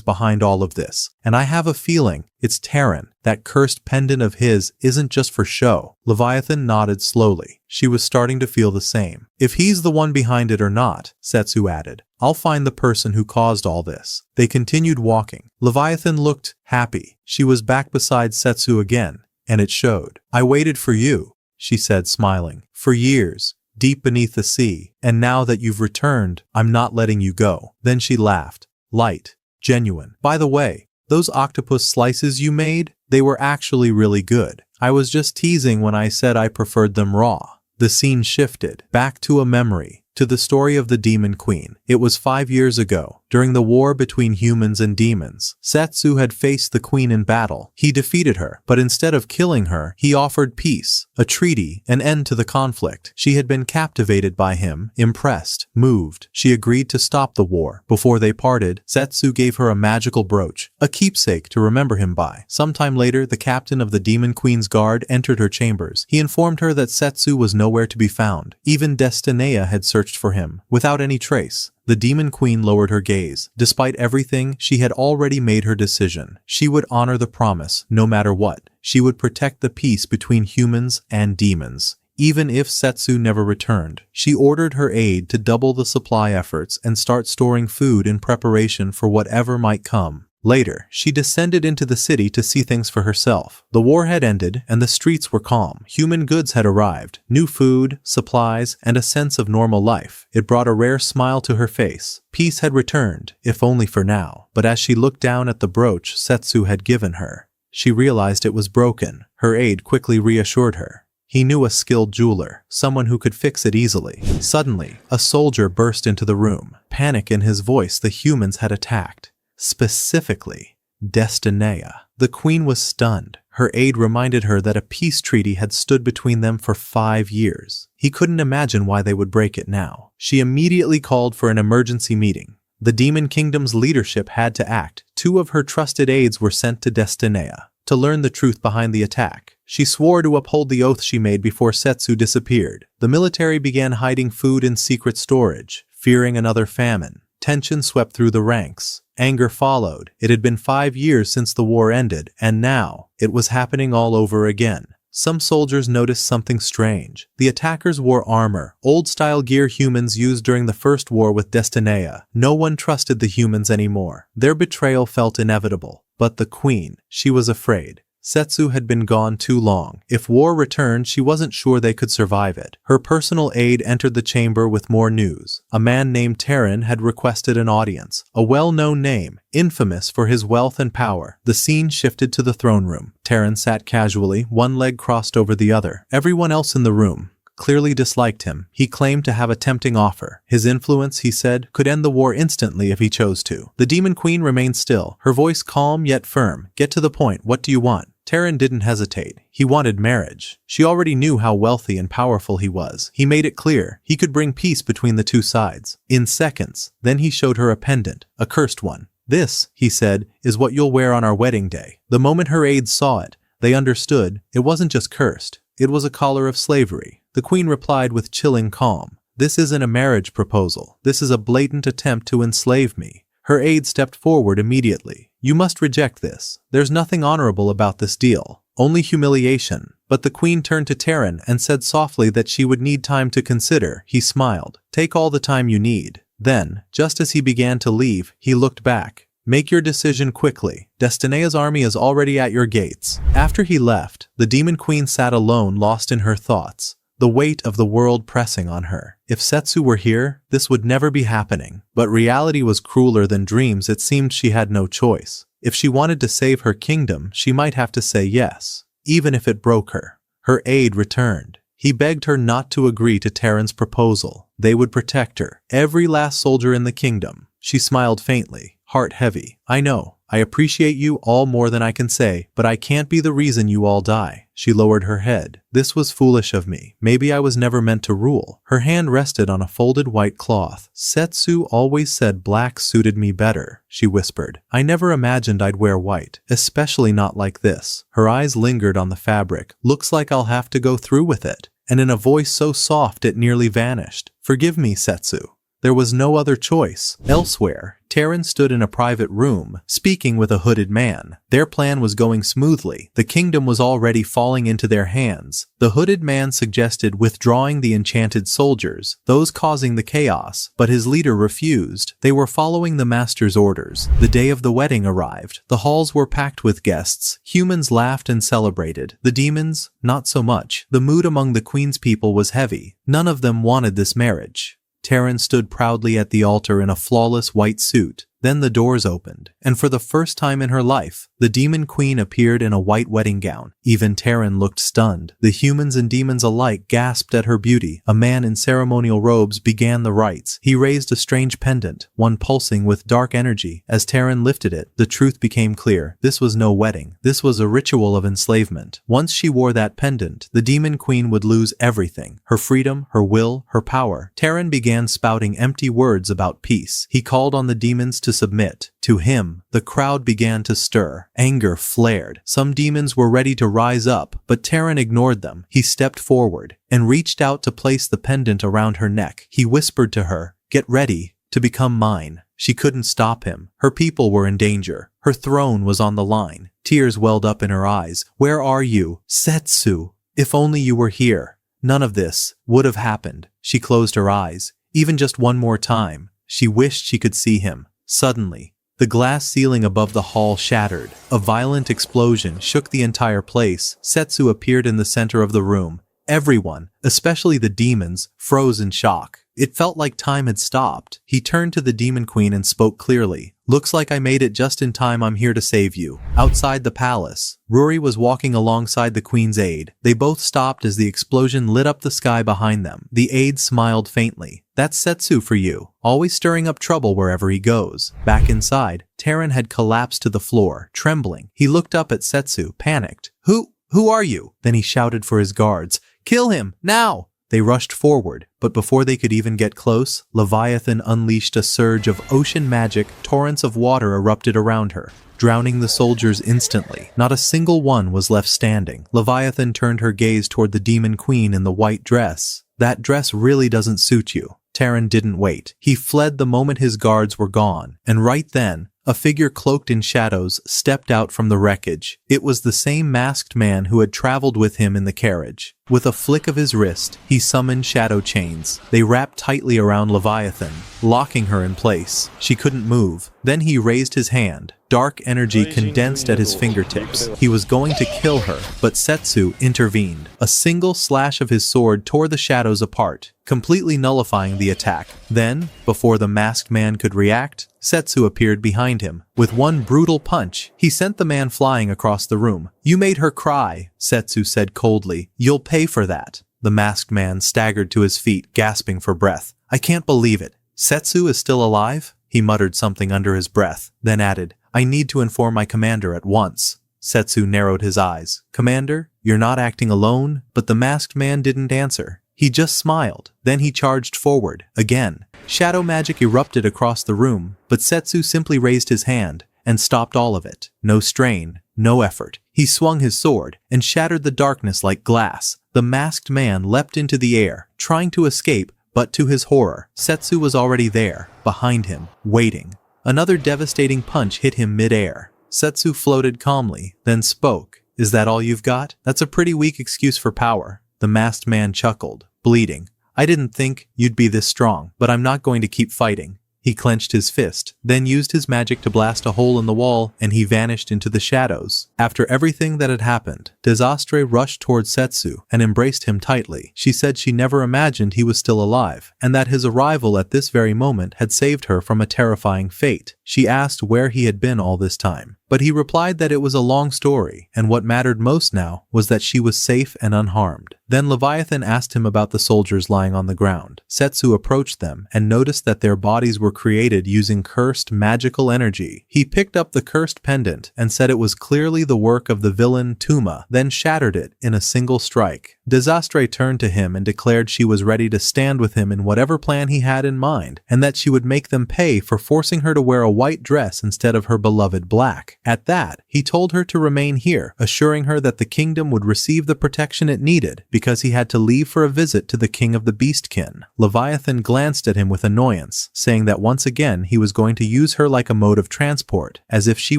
behind all of this, and I have a feeling it's Terran. That cursed pendant of his isn't just for show. Leviathan nodded slowly. She was starting to feel the same. If he's the one behind it or not, Setsu added, I'll find the person who caused all this. They continued walking. Leviathan looked happy. She was back beside Setsu again. And it showed. I waited for you, she said smiling, for years, deep beneath the sea, and now that you've returned, I'm not letting you go. Then she laughed. Light. Genuine. By the way, those octopus slices you made, they were actually really good. I was just teasing when I said I preferred them raw. The scene shifted, back to a memory, to the story of the Demon Queen. It was 5 years ago, during the war between humans and demons. Setsu had faced the queen in battle. He defeated her, but instead of killing her, he offered peace, a treaty, an end to the conflict. She had been captivated by him, impressed, moved. She agreed to stop the war. Before they parted, Setsu gave her a magical brooch, a keepsake to remember him by. Sometime later, the captain of the Demon Queen's guard entered her chambers. He informed her that Setsu was nowhere to be found. Even Destinea had searched for him, without any trace. The Demon Queen lowered her gaze. Despite everything, she had already made her decision. She would honor the promise, no matter what. She would protect the peace between humans and demons. Even if Setsu never returned, she ordered her aide to double the supply efforts and start storing food in preparation for whatever might come. Later, she descended into the city to see things for herself. The war had ended and the streets were calm. Human goods had arrived, new food, supplies, and a sense of normal life. It brought a rare smile to her face. Peace had returned, if only for now. But as she looked down at the brooch Setsu had given her, she realized it was broken. Her aide quickly reassured her. He knew a skilled jeweler, someone who could fix it easily. Suddenly, a soldier burst into the room. Panic in his voice. The humans had attacked. Specifically, Destinea. The queen was stunned. Her aide reminded her that a peace treaty had stood between them for 5 years. He couldn't imagine why they would break it now. She immediately called for an emergency meeting. The Demon Kingdom's leadership had to act. 2 of her trusted aides were sent to Destinea to learn the truth behind the attack. She swore to uphold the oath she made before Setsu disappeared. The military began hiding food in secret storage, fearing another famine. Tension swept through the ranks. Anger followed. It had been 5 years since the war ended, and now it was happening all over again. Some soldiers noticed something strange. The attackers wore armor, old-style gear humans used during the First War with Destinea. No one trusted the humans anymore. Their betrayal felt inevitable. But the queen, she was afraid. Setsu had been gone too long. If war returned, she wasn't sure they could survive it. Her personal aide entered the chamber with more news. A man named Terran had requested an audience. A well-known name, infamous for his wealth and power. The scene shifted to the throne room. Terran sat casually, one leg crossed over the other. Everyone else in the room clearly disliked him. He claimed to have a tempting offer. His influence, he said, could end the war instantly if he chose to. The Demon Queen remained still, her voice calm yet firm. Get to the point. What do you want? Terran didn't hesitate. He wanted marriage. She already knew how wealthy and powerful he was. He made it clear he could bring peace between the 2 sides. In seconds, then he showed her a pendant, a cursed one. This, he said, is what you'll wear on our wedding day. The moment her aides saw it, they understood it wasn't just cursed. It was a collar of slavery. The queen replied with chilling calm. This isn't a marriage proposal. This is a blatant attempt to enslave me. Her aide stepped forward immediately. You must reject this. There's nothing honorable about this deal. Only humiliation. But the queen turned to Terran and said softly that she would need time to consider. He smiled. Take all the time you need. Then, just as he began to leave, he looked back. Make your decision quickly. Destinea's army is already at your gates. After he left, the Demon Queen sat alone, lost in her thoughts. The weight of the world pressing on her. If Setsu were here, this would never be happening. But reality was crueler than dreams. It seemed she had no choice. If she wanted to save her kingdom, she might have to say yes, even if it broke her. Her aide returned. He begged her not to agree to Terran's proposal. They would protect her, every last soldier in the kingdom. She smiled faintly, heart heavy. I know. I appreciate you all more than I can say, but I can't be the reason you all die. She lowered her head. This was foolish of me. Maybe I was never meant to rule. Her hand rested on a folded white cloth. Setsu always said black suited me better, she whispered. I never imagined I'd wear white, especially not like this. Her eyes lingered on the fabric. Looks like I'll have to go through with it. And in a voice so soft it nearly vanished. Forgive me, Setsu. There was no other choice. Elsewhere, Terran stood in a private room, speaking with a hooded man. Their plan was going smoothly. The kingdom was already falling into their hands. The hooded man suggested withdrawing the enchanted soldiers, those causing the chaos, but his leader refused. They were following the master's orders. The day of the wedding arrived. The halls were packed with guests. Humans laughed and celebrated. The demons, not so much. The mood among the queen's people was heavy. None of them wanted this marriage. Terran stood proudly at the altar in a flawless white suit. Then the doors opened, and for the first time in her life, the Demon Queen appeared in a white wedding gown. Even Terran looked stunned. The humans and demons alike gasped at her beauty. A man in ceremonial robes began the rites. He raised a strange pendant, one pulsing with dark energy. As Terran lifted it, the truth became clear. This was no wedding. This was a ritual of enslavement. Once she wore that pendant, the Demon Queen would lose everything. Her freedom, her will, her power. Terran began spouting empty words about peace. He called on the demons to submit. To him, the crowd began to stir. Anger flared. Some demons were ready to rise up, but Terran ignored them. He stepped forward and reached out to place the pendant around her neck. He whispered to her, "Get ready to become mine." She couldn't stop him. Her people were in danger. Her throne was on the line. Tears welled up in her eyes. "Where are you? Setsu! If only you were here. None of this would have happened." She closed her eyes. Even just one more time, she wished she could see him. Suddenly, The glass ceiling above the hall shattered. A violent explosion shook the entire place. Setsu appeared in the center of the room. Everyone, especially the demons, froze in shock. It felt like time had stopped. He turned to the demon queen and spoke clearly. "Looks like I made it just in time. I'm here to save you." Outside the palace, Ruri was walking alongside the queen's aide. They both stopped as the explosion lit up the sky behind them. The aide smiled faintly. "That's Setsu for you, always stirring up trouble wherever he goes." Back inside, Taran had collapsed to the floor, trembling. He looked up at Setsu, panicked. Who are you?" Then he shouted for his guards. "Kill him, now!" They rushed forward, but before they could even get close, Leviathan unleashed a surge of ocean magic. Torrents of water erupted around her, drowning the soldiers instantly. Not a single one was left standing. Leviathan turned her gaze toward the demon queen in the white dress. "That dress really doesn't suit you." Taran didn't wait. He fled the moment his guards were gone, and right then, a figure cloaked in shadows stepped out from the wreckage. It was the same masked man who had traveled with him in the carriage. With a flick of his wrist, he summoned shadow chains. They wrapped tightly around Leviathan, locking her in place. She couldn't move. Then he raised his hand. Dark energy condensed at his fingertips. He was going to kill her, but Setsu intervened. A single slash of his sword tore the shadows apart, completely nullifying the attack. Then, before the masked man could react, Setsu appeared behind him. With one brutal punch, he sent the man flying across the room. "You made her cry," Setsu said coldly. "You'll pay for that." The masked man staggered to his feet, gasping for breath. "I can't believe it. Setsu is still alive?" He muttered something under his breath, then added, "I need to inform my commander at once." Setsu narrowed his eyes. "Commander, you're not acting alone?" But the masked man didn't answer. He just smiled. Then he charged forward, again. Shadow magic erupted across the room, but Setsu simply raised his hand and stopped all of it. No strain, no effort. He swung his sword and shattered the darkness like glass. The masked man leapt into the air, trying to escape, but to his horror, Setsu was already there, behind him, waiting. Another devastating punch hit him mid-air. Setsu floated calmly, then spoke. "Is that all you've got? That's a pretty weak excuse for power." The masked man chuckled, bleeding. "I didn't think you'd be this strong, but I'm not going to keep fighting." He clenched his fist, then used his magic to blast a hole in the wall, and he vanished into the shadows. After everything that had happened, Desastre rushed towards Setsu and embraced him tightly. She said she never imagined he was still alive, and that his arrival at this very moment had saved her from a terrifying fate. She asked where he had been all this time, but he replied that it was a long story, and what mattered most now was that she was safe and unharmed. Then Leviathan asked him about the soldiers lying on the ground. Setsu approached them and noticed that their bodies were created using cursed magical energy. He picked up the cursed pendant and said it was clearly the work of the villain Tuma, then shattered it in a single strike. Desastre turned to him and declared she was ready to stand with him in whatever plan he had in mind, and that she would make them pay for forcing her to wear a white dress instead of her beloved black. At that, he told her to remain here, assuring her that the kingdom would receive the protection it needed, because he had to leave for a visit to the king of the beastkin. Leviathan glanced at him with annoyance, saying that once again he was going to use her like a mode of transport, as if she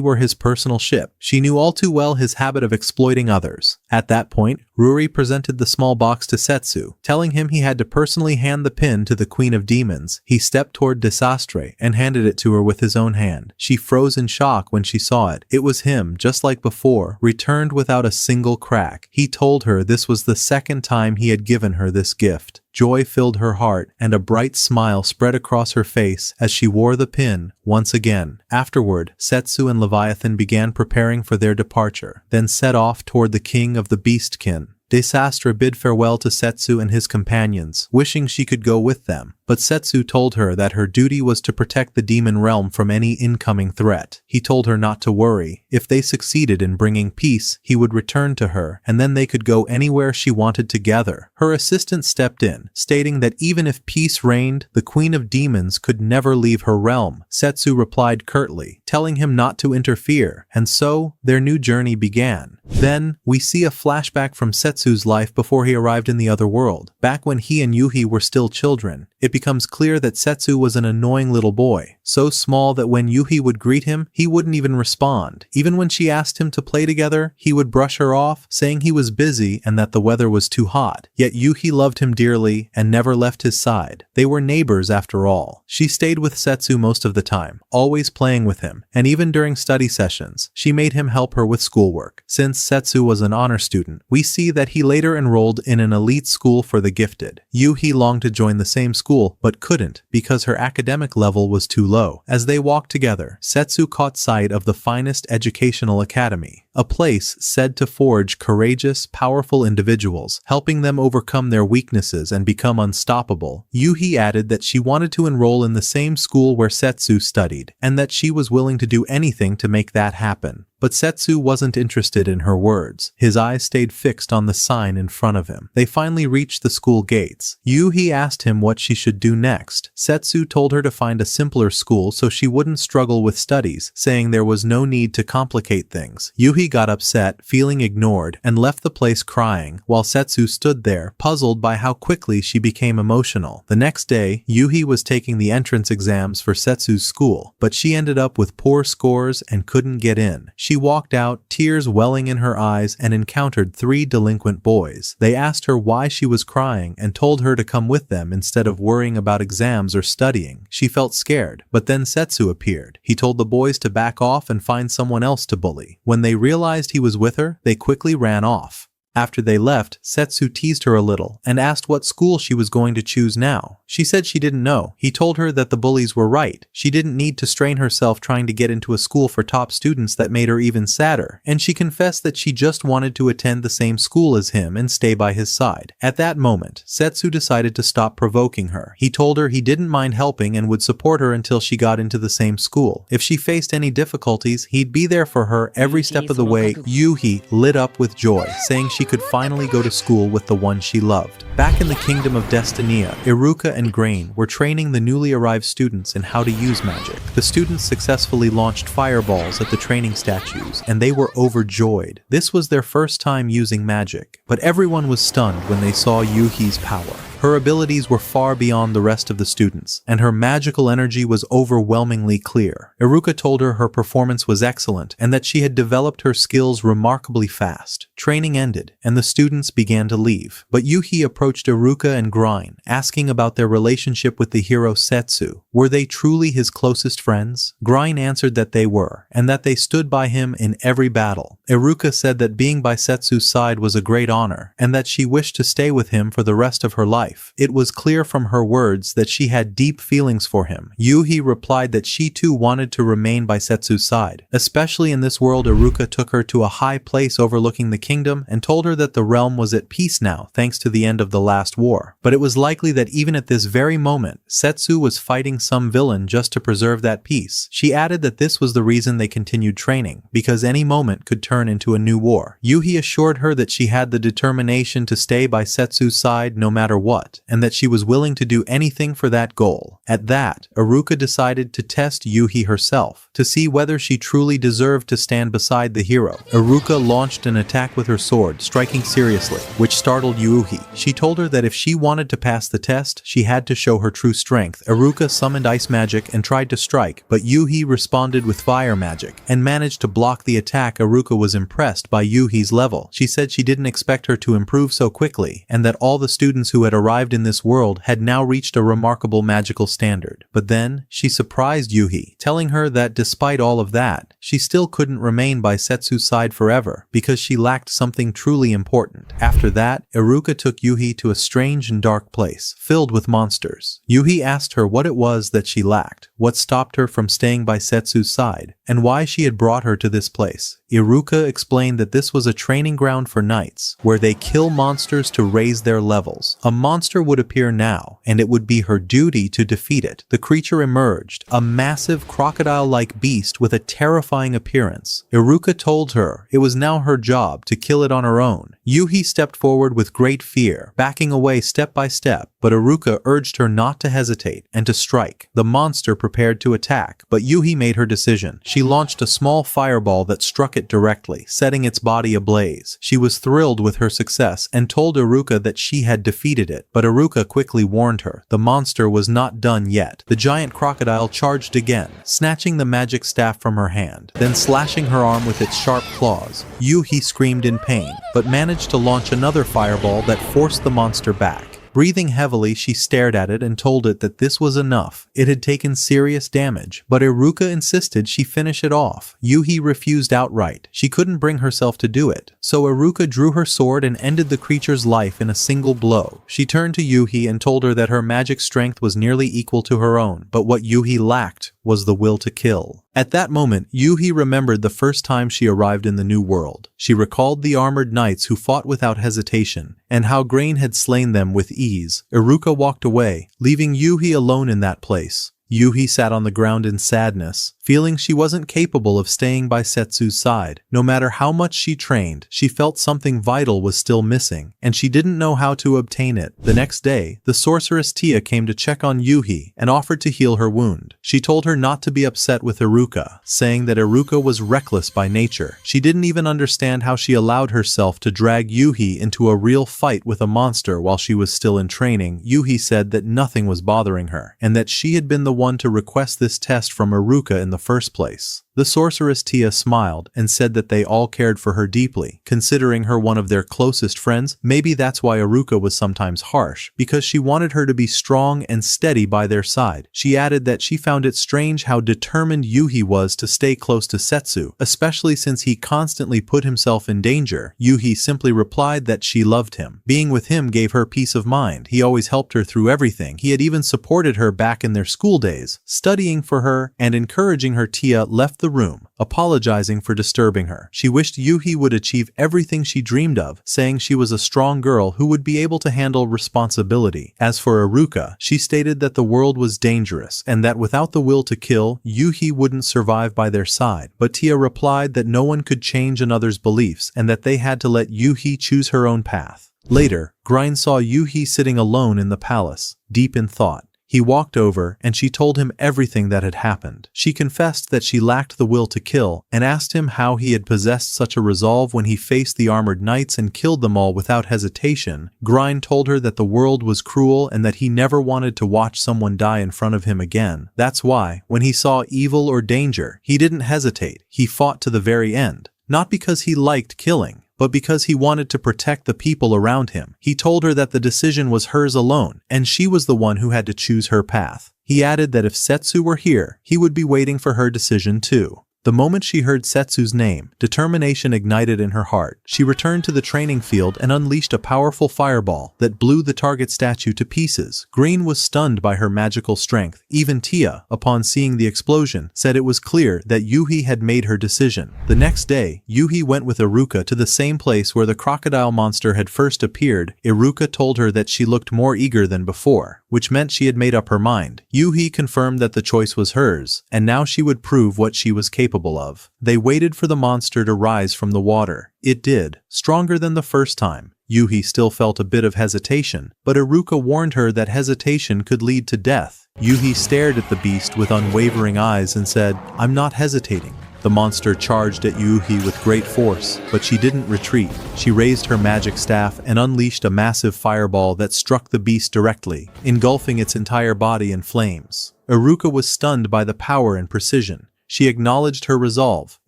were his personal ship. She knew all too well his habit of exploiting others. At that point, Ruri presented the small box to Setsu, telling him he had to personally hand the pin to the Queen of Demons. He stepped toward Desastre and handed it to her with his own hand. She froze in shock when she saw it. It was him, just like before, returned without a single crack. He told her this was the second time he had given her this gift. Joy filled her heart, and a bright smile spread across her face as she wore the pin once again. Afterward, Setsu and Leviathan began preparing for their departure, then set off toward the king of the beastkin. Desastre bid farewell to Setsu and his companions, wishing she could go with them, but Setsu told her that her duty was to protect the demon realm from any incoming threat. He told her not to worry. If they succeeded in bringing peace, he would return to her, and then they could go anywhere she wanted together. Her assistant stepped in, stating that even if peace reigned, the Queen of Demons could never leave her realm. Setsu replied curtly, telling him not to interfere, and so their new journey began. Then, we see a flashback from Setsu's life before he arrived in the other world. Back when he and Yuhi were still children, it becomes clear that Setsu was an annoying little boy, so small that when Yuhi would greet him, he wouldn't even respond. Even when she asked him to play together, he would brush her off, saying he was busy and that the weather was too hot. Yet Yuhi loved him dearly and never left his side. They were neighbors after all. She stayed with Setsu most of the time, always playing with him, and even during study sessions, she made him help her with schoolwork. Since Setsu was an honor student, we see that he later enrolled in an elite school for the gifted. Yuhi longed to join the same school, but couldn't because her academic level was too low. As they walked together, Setsu caught sight of the finest educational academy, a place said to forge courageous, powerful individuals, helping them overcome their weaknesses and become unstoppable. Yuhi added that she wanted to enroll in the same school where Setsu studied, and that she was willing to do anything to make that happen. But Setsu wasn't interested in her words. His eyes stayed fixed on the sign in front of him. They finally reached the school gates. Yuhi asked him what she should do next. Setsu told her to find a simpler school so she wouldn't struggle with studies, saying there was no need to complicate things. Yuhi got upset, feeling ignored, and left the place crying, while Setsu stood there, puzzled by how quickly she became emotional. The next day, Yuhi was taking the entrance exams for Setsu's school, but she ended up with poor scores and couldn't get in. She walked out, tears welling in her eyes, and encountered 3 delinquent boys. They asked her why she was crying and told her to come with them instead of worrying about exams or studying. She felt scared, but then Setsu appeared. He told the boys to back off and find someone else to bully. When they realized he was with her, they quickly ran off. After they left, Setsu teased her a little and asked what school she was going to choose now. She said she didn't know. He told her that the bullies were right. She didn't need to strain herself trying to get into a school for top students that made her even sadder, and she confessed that she just wanted to attend the same school as him and stay by his side. At that moment, Setsu decided to stop provoking her. He told her he didn't mind helping and would support her until she got into the same school. If she faced any difficulties, he'd be there for her every step of the way. Yuhi lit up with joy, saying she could finally go to school with the one she loved. Back in the kingdom of Destinia, Iruka and Grain were training the newly arrived students in how to use magic. The students successfully launched fireballs at the training statues, and they were overjoyed. This was their first time using magic, but everyone was stunned when they saw Yuhi's power. Her abilities were far beyond the rest of the students, and her magical energy was overwhelmingly clear. Iruka told her her performance was excellent and that she had developed her skills remarkably fast. Training ended, and the students began to leave. But Yuhi approached Iruka and Grain, asking about their relationship with the hero Setsu. Were they truly his closest friends? Grain answered that they were, and that they stood by him in every battle. Iruka said that being by Setsu's side was a great honor, and that she wished to stay with him for the rest of her life. It was clear from her words that she had deep feelings for him. Yuhi replied that she too wanted to remain by Setsu's side. Especially in this world, Iruka took her to a high place overlooking the kingdom and told her that the realm was at peace now thanks to the end of the last war. But it was likely that even at this very moment, Setsu was fighting some villain just to preserve that peace. She added that this was the reason they continued training, because any moment could turn into a new war. Yuhi assured her that she had the determination to stay by Setsu's side no matter what, and that she was willing to do anything for that goal. At that, Iruka decided to test Yuhi herself, to see whether she truly deserved to stand beside the hero. Iruka launched an attack with her sword, striking seriously, which startled Yuhi. She told her that if she wanted to pass the test, she had to show her true strength. Iruka summoned ice magic and tried to strike, but Yuhi responded with fire magic, and managed to block the attack. Iruka was impressed by Yuhi's level. She said she didn't expect her to improve so quickly, and that all the students who had arrived in this world had now reached a remarkable magical standard. But then, she surprised Yuhi, telling her that despite all of that, she still couldn't remain by Setsu's side forever, because she lacked something truly important. After that, Iruka took Yuhi to a strange and dark place, filled with monsters. Yuhi asked her what it was that she lacked, what stopped her from staying by Setsu's side, and why she had brought her to this place. Iruka explained that this was a training ground for knights, where they kill monsters to raise their levels. A monster would appear now, and it would be her duty to defeat it. The creature emerged, a massive crocodile-like beast with a terrifying appearance. Iruka told her it was now her job to kill it on her own. Yuhi stepped forward with great fear, backing away step by step, but Iruka urged her not to hesitate and to strike. The monster prepared to attack, but Yuhi made her decision. She launched a small fireball that struck it directly, setting its body ablaze. She was thrilled with her success and told Iruka that she had defeated it, but Iruka quickly warned her. The monster was not done yet. The giant crocodile charged again, snatching the magic staff from her hand, then slashing her arm with its sharp claws. Yuhi screamed in pain, but managed to launch another fireball that forced the monster back. Breathing heavily, she stared at it and told it that this was enough. It had taken serious damage, but Iruka insisted she finish it off. Yuhi refused outright. She couldn't bring herself to do it. So Iruka drew her sword and ended the creature's life in a single blow. She turned to Yuhi and told her that her magic strength was nearly equal to her own, but what Yuhi lacked was the will to kill. At that moment, Yuhi remembered the first time she arrived in the new world. She recalled the armored knights who fought without hesitation, and how Grain had slain them with ease. Iruka walked away, leaving Yuhi alone in that place. Yuhi sat on the ground in sadness, feeling she wasn't capable of staying by Setsu's side. No matter how much she trained, she felt something vital was still missing, and she didn't know how to obtain it. The next day, the sorceress Tia came to check on Yuhi and offered to heal her wound. She told her not to be upset with Iruka, saying that Iruka was reckless by nature. She didn't even understand how she allowed herself to drag Yuhi into a real fight with a monster while she was still in training. Yuhi said that nothing was bothering her, and that she had been the one to request this test from Iruka in the first place. The sorceress Tia smiled and said that they all cared for her deeply, considering her one of their closest friends. Maybe that's why Iruka was sometimes harsh, because she wanted her to be strong and steady by their side. She added that she found it strange how determined Yuhi was to stay close to Setsu, especially since he constantly put himself in danger. Yuhi simply replied that she loved him. Being with him gave her peace of mind. He always helped her through everything. He had even supported her back in their school days, studying for her and encouraging her. Tia left the room, apologizing for disturbing her. She wished Yuhi would achieve everything she dreamed of, saying she was a strong girl who would be able to handle responsibility. As for Iruka, she stated that the world was dangerous and that without the will to kill, Yuhi wouldn't survive by their side. But Tia replied that no one could change another's beliefs and that they had to let Yuhi choose her own path. Later, Grind saw Yuhi sitting alone in the palace, deep in thought. He walked over and she told him everything that had happened. She confessed that she lacked the will to kill and asked him how he had possessed such a resolve when he faced the armored knights and killed them all without hesitation. Grind told her that the world was cruel and that he never wanted to watch someone die in front of him again. That's why, when he saw evil or danger, he didn't hesitate. He fought to the very end. Not because he liked killing, but because he wanted to protect the people around him. He told her that the decision was hers alone, and she was the one who had to choose her path. He added that if Setsu were here, he would be waiting for her decision too. The moment she heard Setsu's name, determination ignited in her heart. She returned to the training field and unleashed a powerful fireball that blew the target statue to pieces. Green was stunned by her magical strength. Even Tia, upon seeing the explosion, said it was clear that Yuhi had made her decision. The next day, Yuhi went with Iruka to the same place where the crocodile monster had first appeared. Iruka told her that she looked more eager than before, which meant she had made up her mind. Yuhi confirmed that the choice was hers, and now she would prove what she was capable of. They waited for the monster to rise from the water. It did, stronger than the first time. Yuhi still felt a bit of hesitation, but Iruka warned her that hesitation could lead to death. Yuhi stared at the beast with unwavering eyes and said, "I'm not hesitating." The monster charged at Yuhi with great force, but she didn't retreat. She raised her magic staff and unleashed a massive fireball that struck the beast directly, engulfing its entire body in flames. Iruka was stunned by the power and precision. She acknowledged her resolve,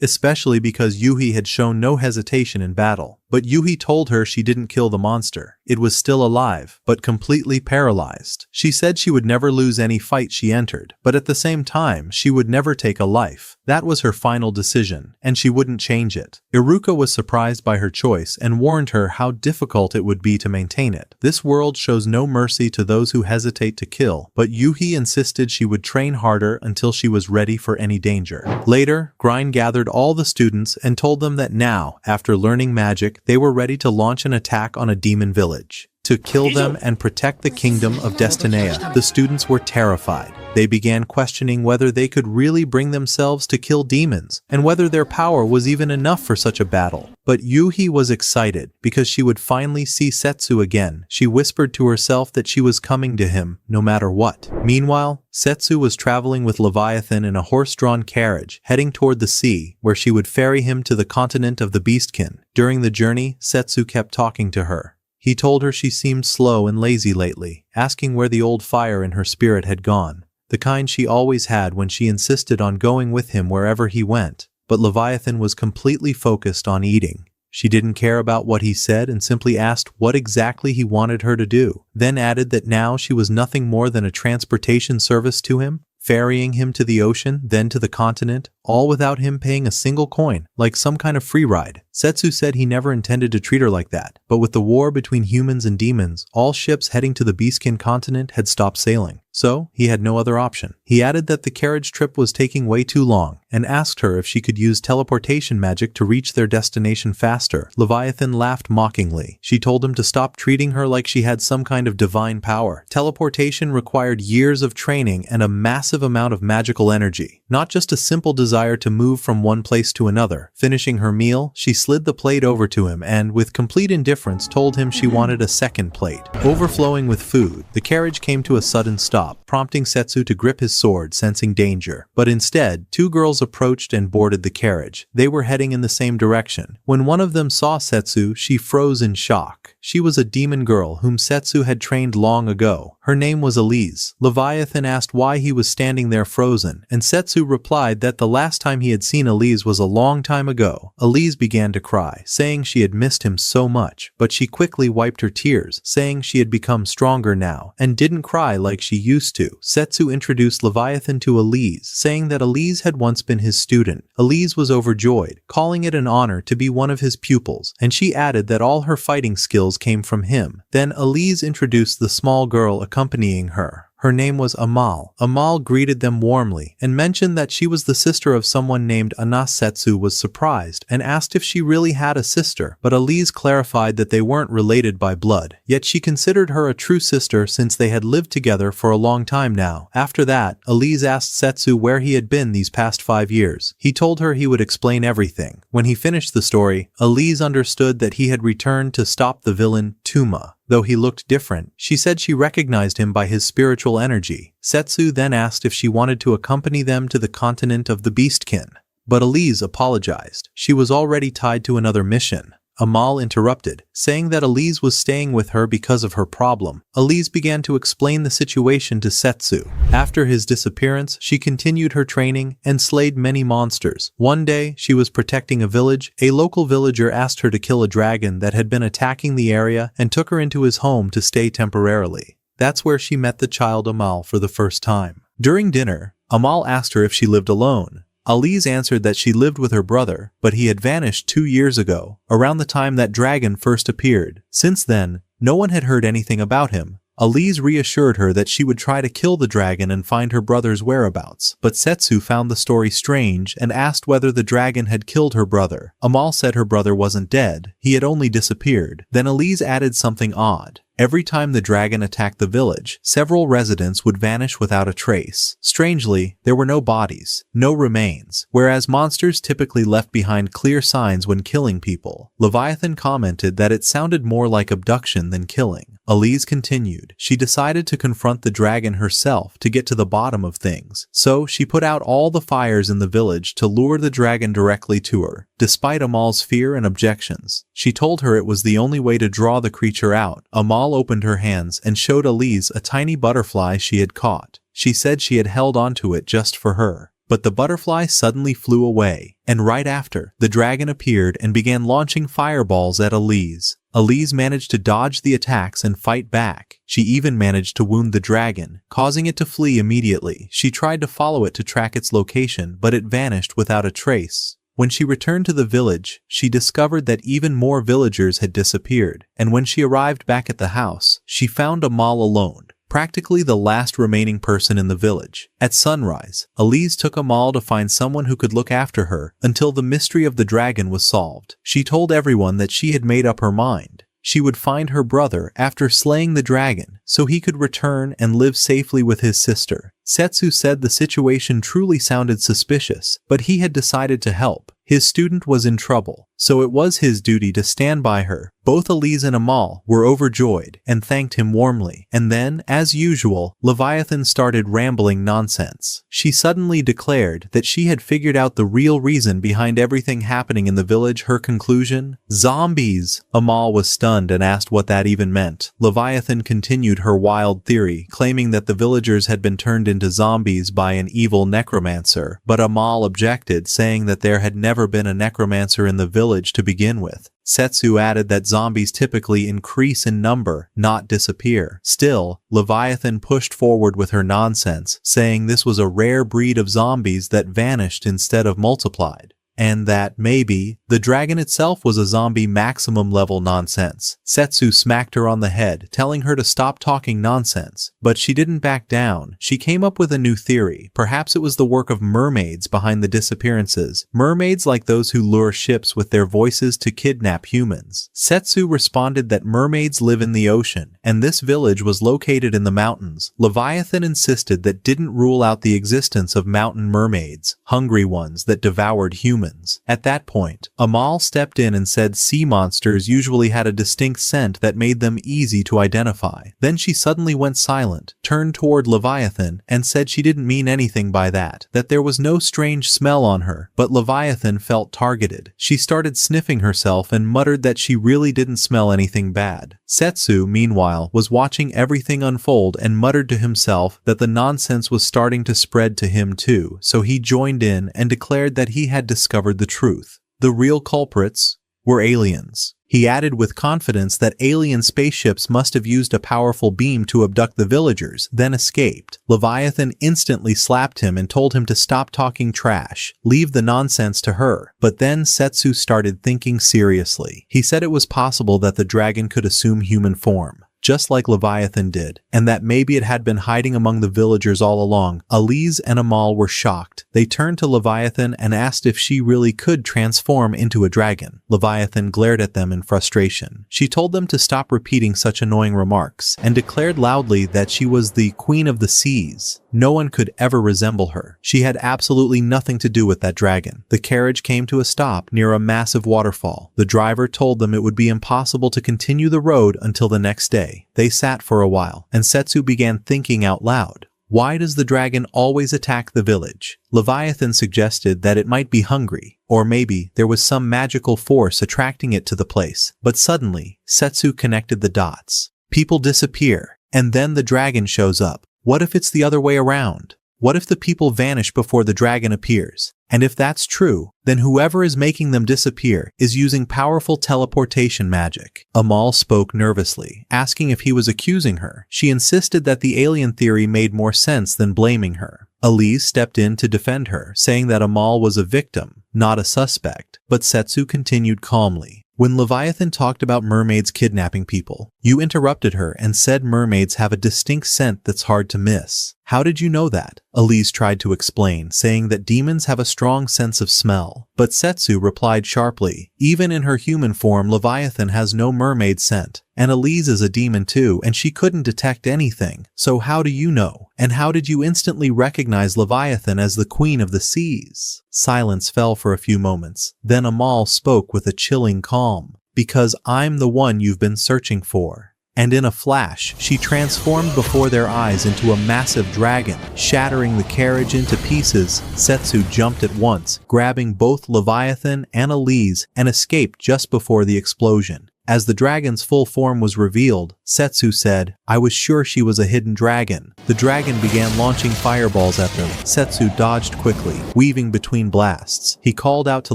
especially because Yuhi had shown no hesitation in battle. But Yuhi told her she didn't kill the monster. It was still alive, but completely paralyzed. She said she would never lose any fight she entered, but at the same time, she would never take a life. That was her final decision, and she wouldn't change it. Iruka was surprised by her choice and warned her how difficult it would be to maintain it. This world shows no mercy to those who hesitate to kill, but Yuhi insisted she would train harder until she was ready for any danger. Later, Grind gathered all the students and told them that now, after learning magic, they were ready to launch an attack on a demon village. to kill them and protect the kingdom of Destinea. The students were terrified. They began questioning whether they could really bring themselves to kill demons, and whether their power was even enough for such a battle. But Yuhi was excited, because she would finally see Setsu again. She whispered to herself that she was coming to him, no matter what. Meanwhile, Setsu was traveling with Leviathan in a horse-drawn carriage, heading toward the sea, where she would ferry him to the continent of the Beastkin. During the journey, Setsu kept talking to her. He told her she seemed slow and lazy lately, asking where the old fire in her spirit had gone. The kind she always had when she insisted on going with him wherever he went. But Leviathan was completely focused on eating. She didn't care about what he said and simply asked what exactly he wanted her to do, then added that now she was nothing more than a transportation service to him, ferrying him to the ocean, then to the continent, all without him paying a single coin, like some kind of free ride. Setsu said he never intended to treat her like that, but with the war between humans and demons, all ships heading to the Beastkin continent had stopped sailing. So, he had no other option. He added that the carriage trip was taking way too long, and asked her if she could use teleportation magic to reach their destination faster. Leviathan laughed mockingly. She told him to stop treating her like she had some kind of divine power. Teleportation required years of training and a massive amount of magical energy, not just a simple desire to move from one place to another. Finishing her meal, she slid the plate over to him and, with complete indifference, told him she wanted a second plate. Overflowing with food, the carriage came to a sudden stop, prompting Setsu to grip his sword, sensing danger. But instead, two girls approached and boarded the carriage. They were heading in the same direction. When one of them saw Setsu, she froze in shock. She was a demon girl whom Setsu had trained long ago. Her name was Elise. Leviathan asked why he was standing there frozen, and Setsu replied that the last time he had seen Elise was a long time ago. Elise began to cry, saying she had missed him so much, but she quickly wiped her tears, saying she had become stronger now, and didn't cry like she used to. Setsu introduced Leviathan to Elise, saying that Elise had once been his student. Elise was overjoyed, calling it an honor to be one of his pupils, and she added that all her fighting skills came from him. Then Elise introduced the small girl accompanying her. Her name was Amal. Amal greeted them warmly and mentioned that she was the sister of someone named Anas. Setsu was surprised and asked if she really had a sister, but Elise clarified that they weren't related by blood, yet she considered her a true sister since they had lived together for a long time now. After that, Elise asked Setsu where he had been these past 5 years. He told her he would explain everything. When he finished the story, Elise understood that he had returned to stop the villain, Tuma. Though he looked different, she said she recognized him by his spiritual energy. Setsu then asked if she wanted to accompany them to the continent of the Beastkin. But Elise apologized. She was already tied to another mission. Amal interrupted, saying that Elise was staying with her because of her problem. Elise began to explain the situation to Setsu. After his disappearance, she continued her training and slayed many monsters. One day, she was protecting a village. A local villager asked her to kill a dragon that had been attacking the area and took her into his home to stay temporarily. That's where she met the child Amal for the first time. During dinner, Amal asked her if she lived alone. Elise answered that she lived with her brother, but he had vanished 2 years ago, around the time that dragon first appeared. Since then, no one had heard anything about him. Elise reassured her that she would try to kill the dragon and find her brother's whereabouts, but Setsu found the story strange and asked whether the dragon had killed her brother. Amal said her brother wasn't dead, he had only disappeared. Then Elise added something odd. Every time the dragon attacked the village, several residents would vanish without a trace. Strangely, there were no bodies, no remains, whereas monsters typically left behind clear signs when killing people. Leviathan commented that it sounded more like abduction than killing. Elise continued. She decided to confront the dragon herself to get to the bottom of things, so she put out all the fires in the village to lure the dragon directly to her. Despite Amal's fear and objections, she told her it was the only way to draw the creature out. Amal opened her hands and showed Elise a tiny butterfly she had caught. She said she had held onto it just for her. But the butterfly suddenly flew away, and right after, the dragon appeared and began launching fireballs at Elise. Elise managed to dodge the attacks and fight back. She even managed to wound the dragon, causing it to flee immediately. She tried to follow it to track its location, but it vanished without a trace. When she returned to the village, she discovered that even more villagers had disappeared, and when she arrived back at the house, she found Amal alone, practically the last remaining person in the village. At sunrise, Elise took Amal to find someone who could look after her until the mystery of the dragon was solved. She told everyone that she had made up her mind. She would find her brother after slaying the dragon, so he could return and live safely with his sister. Setsu said the situation truly sounded suspicious, but he had decided to help. His student was in trouble, so it was his duty to stand by her. Both Elise and Amal were overjoyed and thanked him warmly. And then, as usual, Leviathan started rambling nonsense. She suddenly declared that she had figured out the real reason behind everything happening in the village. Her conclusion? Zombies! Amal was stunned and asked what that even meant. Leviathan continued her wild theory, claiming that the villagers had been turned into zombies by an evil necromancer, but Amal objected, saying that there had never been a necromancer in the village to begin with. Setsu added that zombies typically increase in number, not disappear. Still, Leviathan pushed forward with her nonsense, saying this was a rare breed of zombies that vanished instead of multiplied. And that, maybe, the dragon itself was a zombie maximum level nonsense. Setsu smacked her on the head, telling her to stop talking nonsense. But she didn't back down. She came up with a new theory. Perhaps it was the work of mermaids behind the disappearances. Mermaids like those who lure ships with their voices to kidnap humans. Setsu responded that mermaids live in the ocean, and this village was located in the mountains. Leviathan insisted that didn't rule out the existence of mountain mermaids, hungry ones that devoured humans. At that point, Amal stepped in and said sea monsters usually had a distinct scent that made them easy to identify. Then she suddenly went silent, turned toward Leviathan, and said she didn't mean anything by that there was no strange smell on her, but Leviathan felt targeted. She started sniffing herself and muttered that she really didn't smell anything bad. Setsu, meanwhile, was watching everything unfold and muttered to himself that the nonsense was starting to spread to him too, so he joined in and declared that he had discovered the truth. The real culprits were aliens. He added with confidence that alien spaceships must have used a powerful beam to abduct the villagers, then escaped. Leviathan instantly slapped him and told him to stop talking trash, leave the nonsense to her. But then Setsu started thinking seriously. He said it was possible that the dragon could assume human form, just like Leviathan did, and that maybe it had been hiding among the villagers all along. Elise and Amal were shocked. They turned to Leviathan and asked if she really could transform into a dragon. Leviathan glared at them in frustration. She told them to stop repeating such annoying remarks, and declared loudly that she was the Queen of the Seas. No one could ever resemble her. She had absolutely nothing to do with that dragon. The carriage came to a stop near a massive waterfall. The driver told them it would be impossible to continue the road until the next day. They sat for a while, and Setsu began thinking out loud. Why does the dragon always attack the village? Leviathan suggested that it might be hungry, or maybe there was some magical force attracting it to the place. But suddenly, Setsu connected the dots. People disappear, and then the dragon shows up. What if it's the other way around? What if the people vanish before the dragon appears? And if that's true, then whoever is making them disappear is using powerful teleportation magic. Amal spoke nervously, asking if he was accusing her. She insisted that the alien theory made more sense than blaming her. Elise stepped in to defend her, saying that Amal was a victim, not a suspect. But Setsu continued calmly. When Leviathan talked about mermaids kidnapping people, you interrupted her and said mermaids have a distinct scent that's hard to miss. How did you know that? Elise tried to explain, saying that demons have a strong sense of smell. But Setsu replied sharply, even in her human form, Leviathan has no mermaid scent. And Elise is a demon too, and she couldn't detect anything. So how do you know? And how did you instantly recognize Leviathan as the Queen of the Seas? Silence fell for a few moments. Then Amal spoke with a chilling calm. Because I'm the one you've been searching for. And in a flash, she transformed before their eyes into a massive dragon, shattering the carriage into pieces. Setsu jumped at once, grabbing both Leviathan and Elise, and escaped just before the explosion. As the dragon's full form was revealed, Setsu said, I was sure she was a hidden dragon. The dragon began launching fireballs at them. Setsu dodged quickly, weaving between blasts. He called out to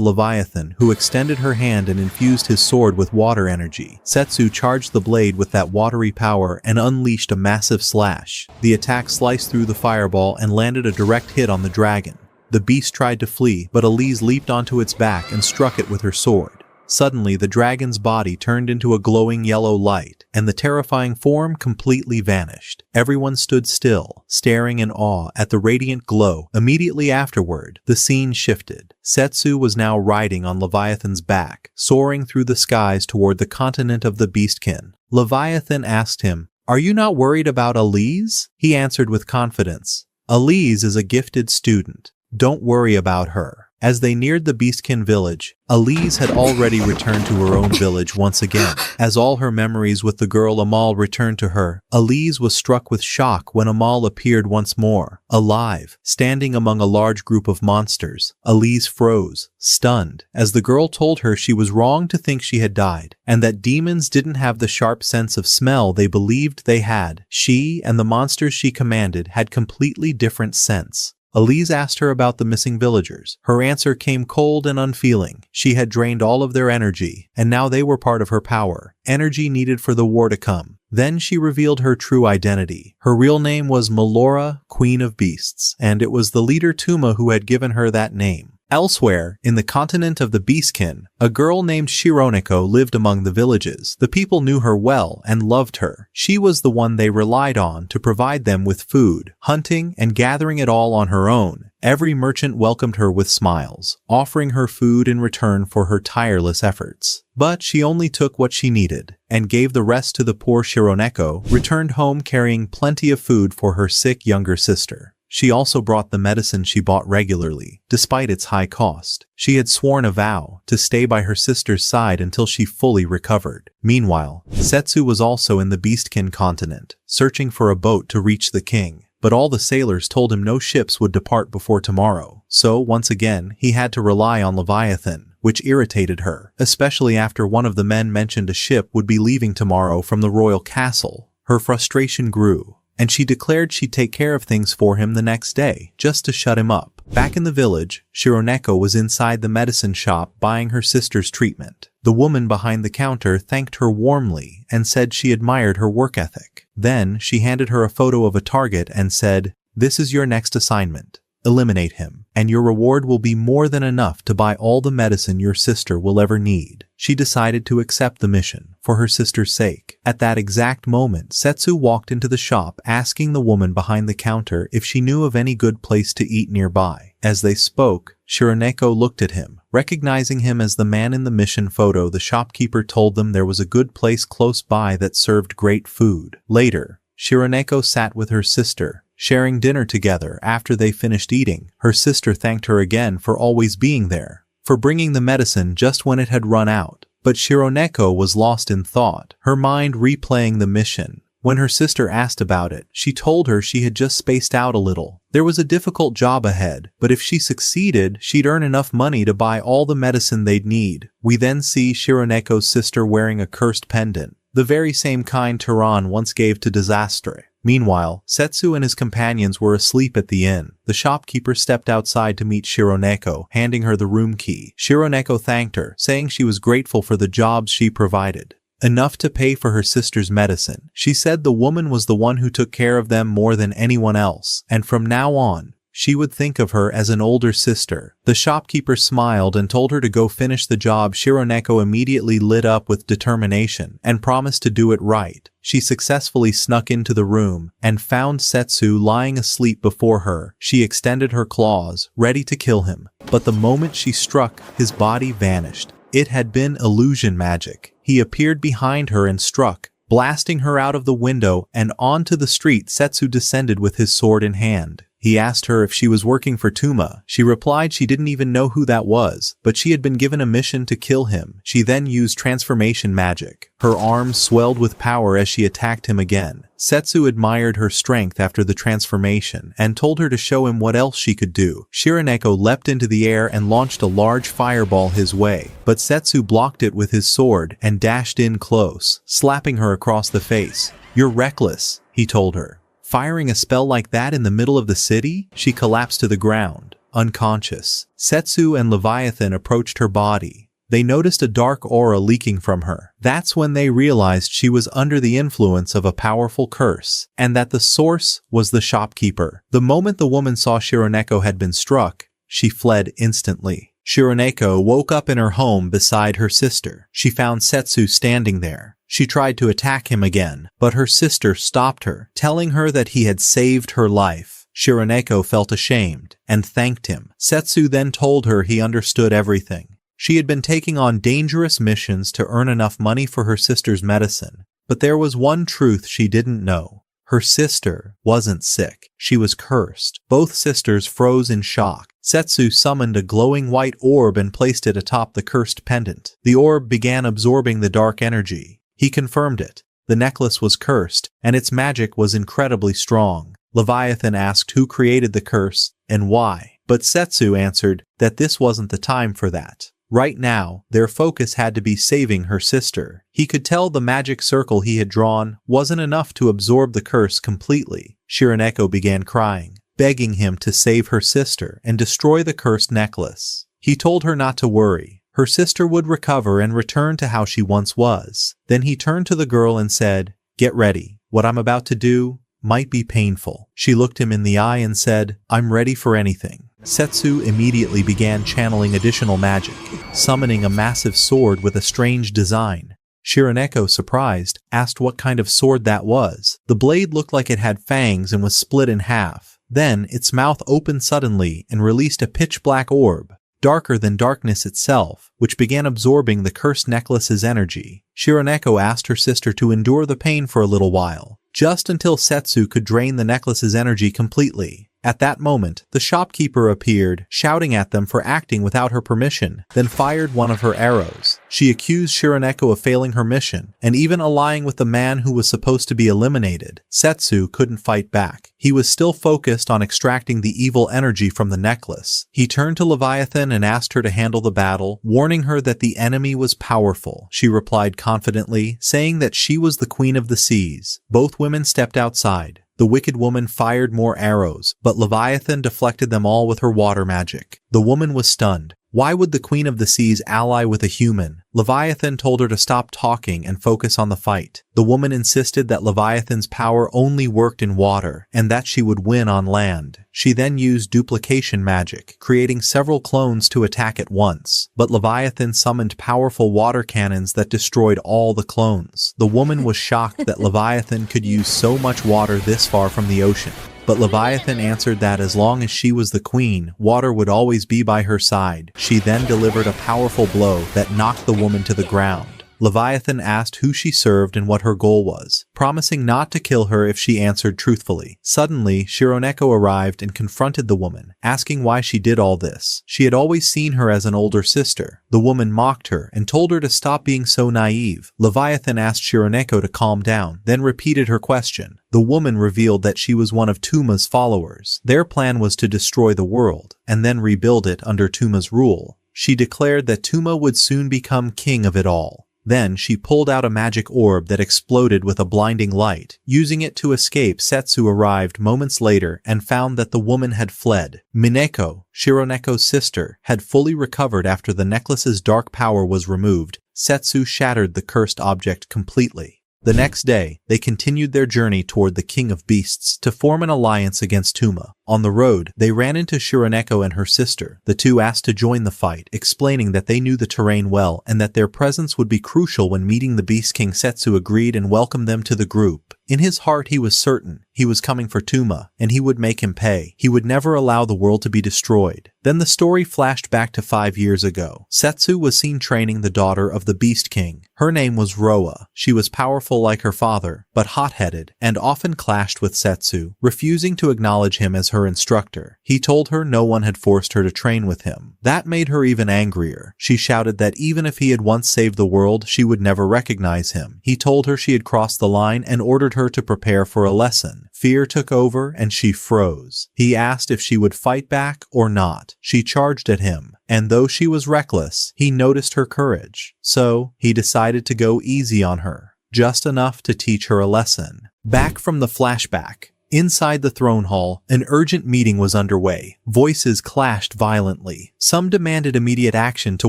Leviathan, who extended her hand and infused his sword with water energy. Setsu charged the blade with that watery power and unleashed a massive slash. The attack sliced through the fireball and landed a direct hit on the dragon. The beast tried to flee, but Elise leaped onto its back and struck it with her sword. Suddenly, the dragon's body turned into a glowing yellow light, and the terrifying form completely vanished. Everyone stood still, staring in awe at the radiant glow. Immediately afterward, the scene shifted. Setsu was now riding on Leviathan's back, soaring through the skies toward the continent of the Beastkin. Leviathan asked him, "Are you not worried about Elise?" He answered with confidence, "Elise is a gifted student. Don't worry about her." As they neared the Beastkin village, Elise had already returned to her own village once again. As all her memories with the girl Amal returned to her, Elise was struck with shock when Amal appeared once more, alive, standing among a large group of monsters. Elise froze, stunned, as the girl told her she was wrong to think she had died, and that demons didn't have the sharp sense of smell they believed they had. She and the monsters she commanded had completely different scents. Elise asked her about the missing villagers. Her answer came cold and unfeeling. She had drained all of their energy, and now they were part of her power, energy needed for the war to come. Then she revealed her true identity. Her real name was Melora, Queen of Beasts, and it was the leader Tuma who had given her that name. Elsewhere, in the continent of the Beastkin, a girl named Shironeko lived among the villages. The people knew her well and loved her. She was the one they relied on to provide them with food, hunting, and gathering it all on her own. Every merchant welcomed her with smiles, offering her food in return for her tireless efforts. But she only took what she needed, and gave the rest to the poor. Shironeko returned home carrying plenty of food for her sick younger sister. She also brought the medicine she bought regularly, despite its high cost. She had sworn a vow to stay by her sister's side until she fully recovered. Meanwhile, Setsu was also in the Beastkin continent, searching for a boat to reach the king. But all the sailors told him no ships would depart before tomorrow. So, once again, he had to rely on Leviathan, which irritated her, especially after one of the men mentioned a ship would be leaving tomorrow from the royal castle. Her frustration grew, and she declared she'd take care of things for him the next day, just to shut him up. Back in the village, Shironeko was inside the medicine shop buying her sister's treatment. The woman behind the counter thanked her warmly and said she admired her work ethic. Then she handed her a photo of a target and said, "This is your next assignment. Eliminate him, and your reward will be more than enough to buy all the medicine your sister will ever need." She decided to accept the mission, for her sister's sake. At that exact moment, Setsu walked into the shop asking the woman behind the counter if she knew of any good place to eat nearby. As they spoke, Shironeko looked at him. Recognizing him as the man in the mission photo, the shopkeeper told them there was a good place close by that served great food. Later, Shironeko sat with her sister, sharing dinner together. After they finished eating, her sister thanked her again for always being there, for bringing the medicine just when it had run out. But Shironeko was lost in thought, her mind replaying the mission. When her sister asked about it, she told her she had just spaced out a little. There was a difficult job ahead, but if she succeeded, she'd earn enough money to buy all the medicine they'd need. We then see Shironeko's sister wearing a cursed pendant, the very same kind Turan once gave to Disaster. Meanwhile, Setsu and his companions were asleep at the inn. The shopkeeper stepped outside to meet Shironeko, handing her the room key. Shironeko thanked her, saying she was grateful for the jobs she provided. Enough to pay for her sister's medicine. She said the woman was the one who took care of them more than anyone else, and from now on, she would think of her as an older sister. The shopkeeper smiled and told her to go finish the job. Shironeko immediately lit up with determination and promised to do it right. She successfully snuck into the room and found Setsu lying asleep before her. She extended her claws, ready to kill him. But the moment she struck, his body vanished. It had been illusion magic. He appeared behind her and struck, blasting her out of the window and onto the street. Setsu descended with his sword in hand. He asked her if she was working for Tuma. She replied she didn't even know who that was, but she had been given a mission to kill him. She then used transformation magic. Her arms swelled with power as she attacked him again. Setsu admired her strength after the transformation and told her to show him what else she could do. Shironeko leapt into the air and launched a large fireball his way, but Setsu blocked it with his sword and dashed in close, slapping her across the face. "You're reckless," he told her. "Firing a spell like that in the middle of the city?" She collapsed to the ground, unconscious. Setsu and Leviathan approached her body. They noticed a dark aura leaking from her. That's when they realized she was under the influence of a powerful curse, and that the source was the shopkeeper. The moment the woman saw Shironeko had been struck, she fled instantly. Shironeko woke up in her home beside her sister. She found Setsu standing there, She tried to attack him again, but her sister stopped her, telling her that he had saved her life. Shironeko felt ashamed and thanked him. Setsu then told her he understood everything. She had been taking on dangerous missions to earn enough money for her sister's medicine, but there was one truth she didn't know. Her sister wasn't sick. She was cursed. Both sisters froze in shock. Setsu summoned a glowing white orb and placed it atop the cursed pendant. The orb began absorbing the dark energy. He confirmed it. The necklace was cursed, and its magic was incredibly strong. Leviathan asked who created the curse and why, but Setsu answered that this wasn't the time for that. Right now, their focus had to be saving her sister. He could tell the magic circle he had drawn wasn't enough to absorb the curse completely. Shironeko began crying, begging him to save her sister and destroy the cursed necklace. He told her not to worry. Her sister would recover and return to how she once was. Then he turned to the girl and said, "Get ready. What I'm about to do might be painful." She looked him in the eye and said, "I'm ready for anything." Setsu immediately began channeling additional magic, summoning a massive sword with a strange design. Shironeko, surprised, asked what kind of sword that was. The blade looked like it had fangs and was split in half. Then its mouth opened suddenly and released a pitch-black orb, darker than darkness itself, which began absorbing the cursed necklace's energy. Shironeko asked her sister to endure the pain for a little while, just until Setsu could drain the necklace's energy completely. At that moment, the shopkeeper appeared, shouting at them for acting without her permission, then fired one of her arrows. She accused Shironeko of failing her mission, and even allying with the man who was supposed to be eliminated. Setsu couldn't fight back. He was still focused on extracting the evil energy from the necklace. He turned to Leviathan and asked her to handle the battle, warning her that the enemy was powerful. She replied confidently, saying that she was the queen of the seas. Both women stepped outside. The wicked woman fired more arrows, but Leviathan deflected them all with her water magic. The woman was stunned. Why would the Queen of the Seas ally with a human? Leviathan told her to stop talking and focus on the fight. The woman insisted that Leviathan's power only worked in water, and that she would win on land. She then used duplication magic, creating several clones to attack at once. But Leviathan summoned powerful water cannons that destroyed all the clones. The woman was shocked that Leviathan could use so much water this far from the ocean. But Leviathan answered that as long as she was the queen, water would always be by her side. She then delivered a powerful blow that knocked the woman to the ground. Leviathan asked who she served and what her goal was, promising not to kill her if she answered truthfully. Suddenly, Shironeko arrived and confronted the woman, asking why she did all this. She had always seen her as an older sister. The woman mocked her and told her to stop being so naive. Leviathan asked Shironeko to calm down, then repeated her question. The woman revealed that she was one of Tuma's followers. Their plan was to destroy the world, and then rebuild it under Tuma's rule. She declared that Tuma would soon become king of it all. Then she pulled out a magic orb that exploded with a blinding light. Using it to escape, Setsu arrived moments later and found that the woman had fled. Mineko, Shironeko's sister, had fully recovered after the necklace's dark power was removed. Setsu shattered the cursed object completely. The next day, they continued their journey toward the King of Beasts to form an alliance against Tuma. On the road, they ran into Shironeko and her sister. The two asked to join the fight, explaining that they knew the terrain well and that their presence would be crucial when meeting the Beast King. Setsu agreed and welcomed them to the group. In his heart, he was certain he was coming for Tuma, and he would make him pay. He would never allow the world to be destroyed. Then the story flashed back to 5 years ago. Setsu was seen training the daughter of the Beast King. Her name was Roa. She was powerful like her father, but hot-headed, and often clashed with Setsu, refusing to acknowledge him as her instructor. He told her no one had forced her to train with him. That made her even angrier. She shouted that even if he had once saved the world, she would never recognize him. He told her she had crossed the line and ordered her to prepare for a lesson. Fear took over and she froze. He asked if she would fight back or not. She charged at him, and though she was reckless, he noticed her courage. So, he decided to go easy on her, just enough to teach her a lesson. Back from the flashback. Inside the throne hall, an urgent meeting was underway. Voices clashed violently. Some demanded immediate action to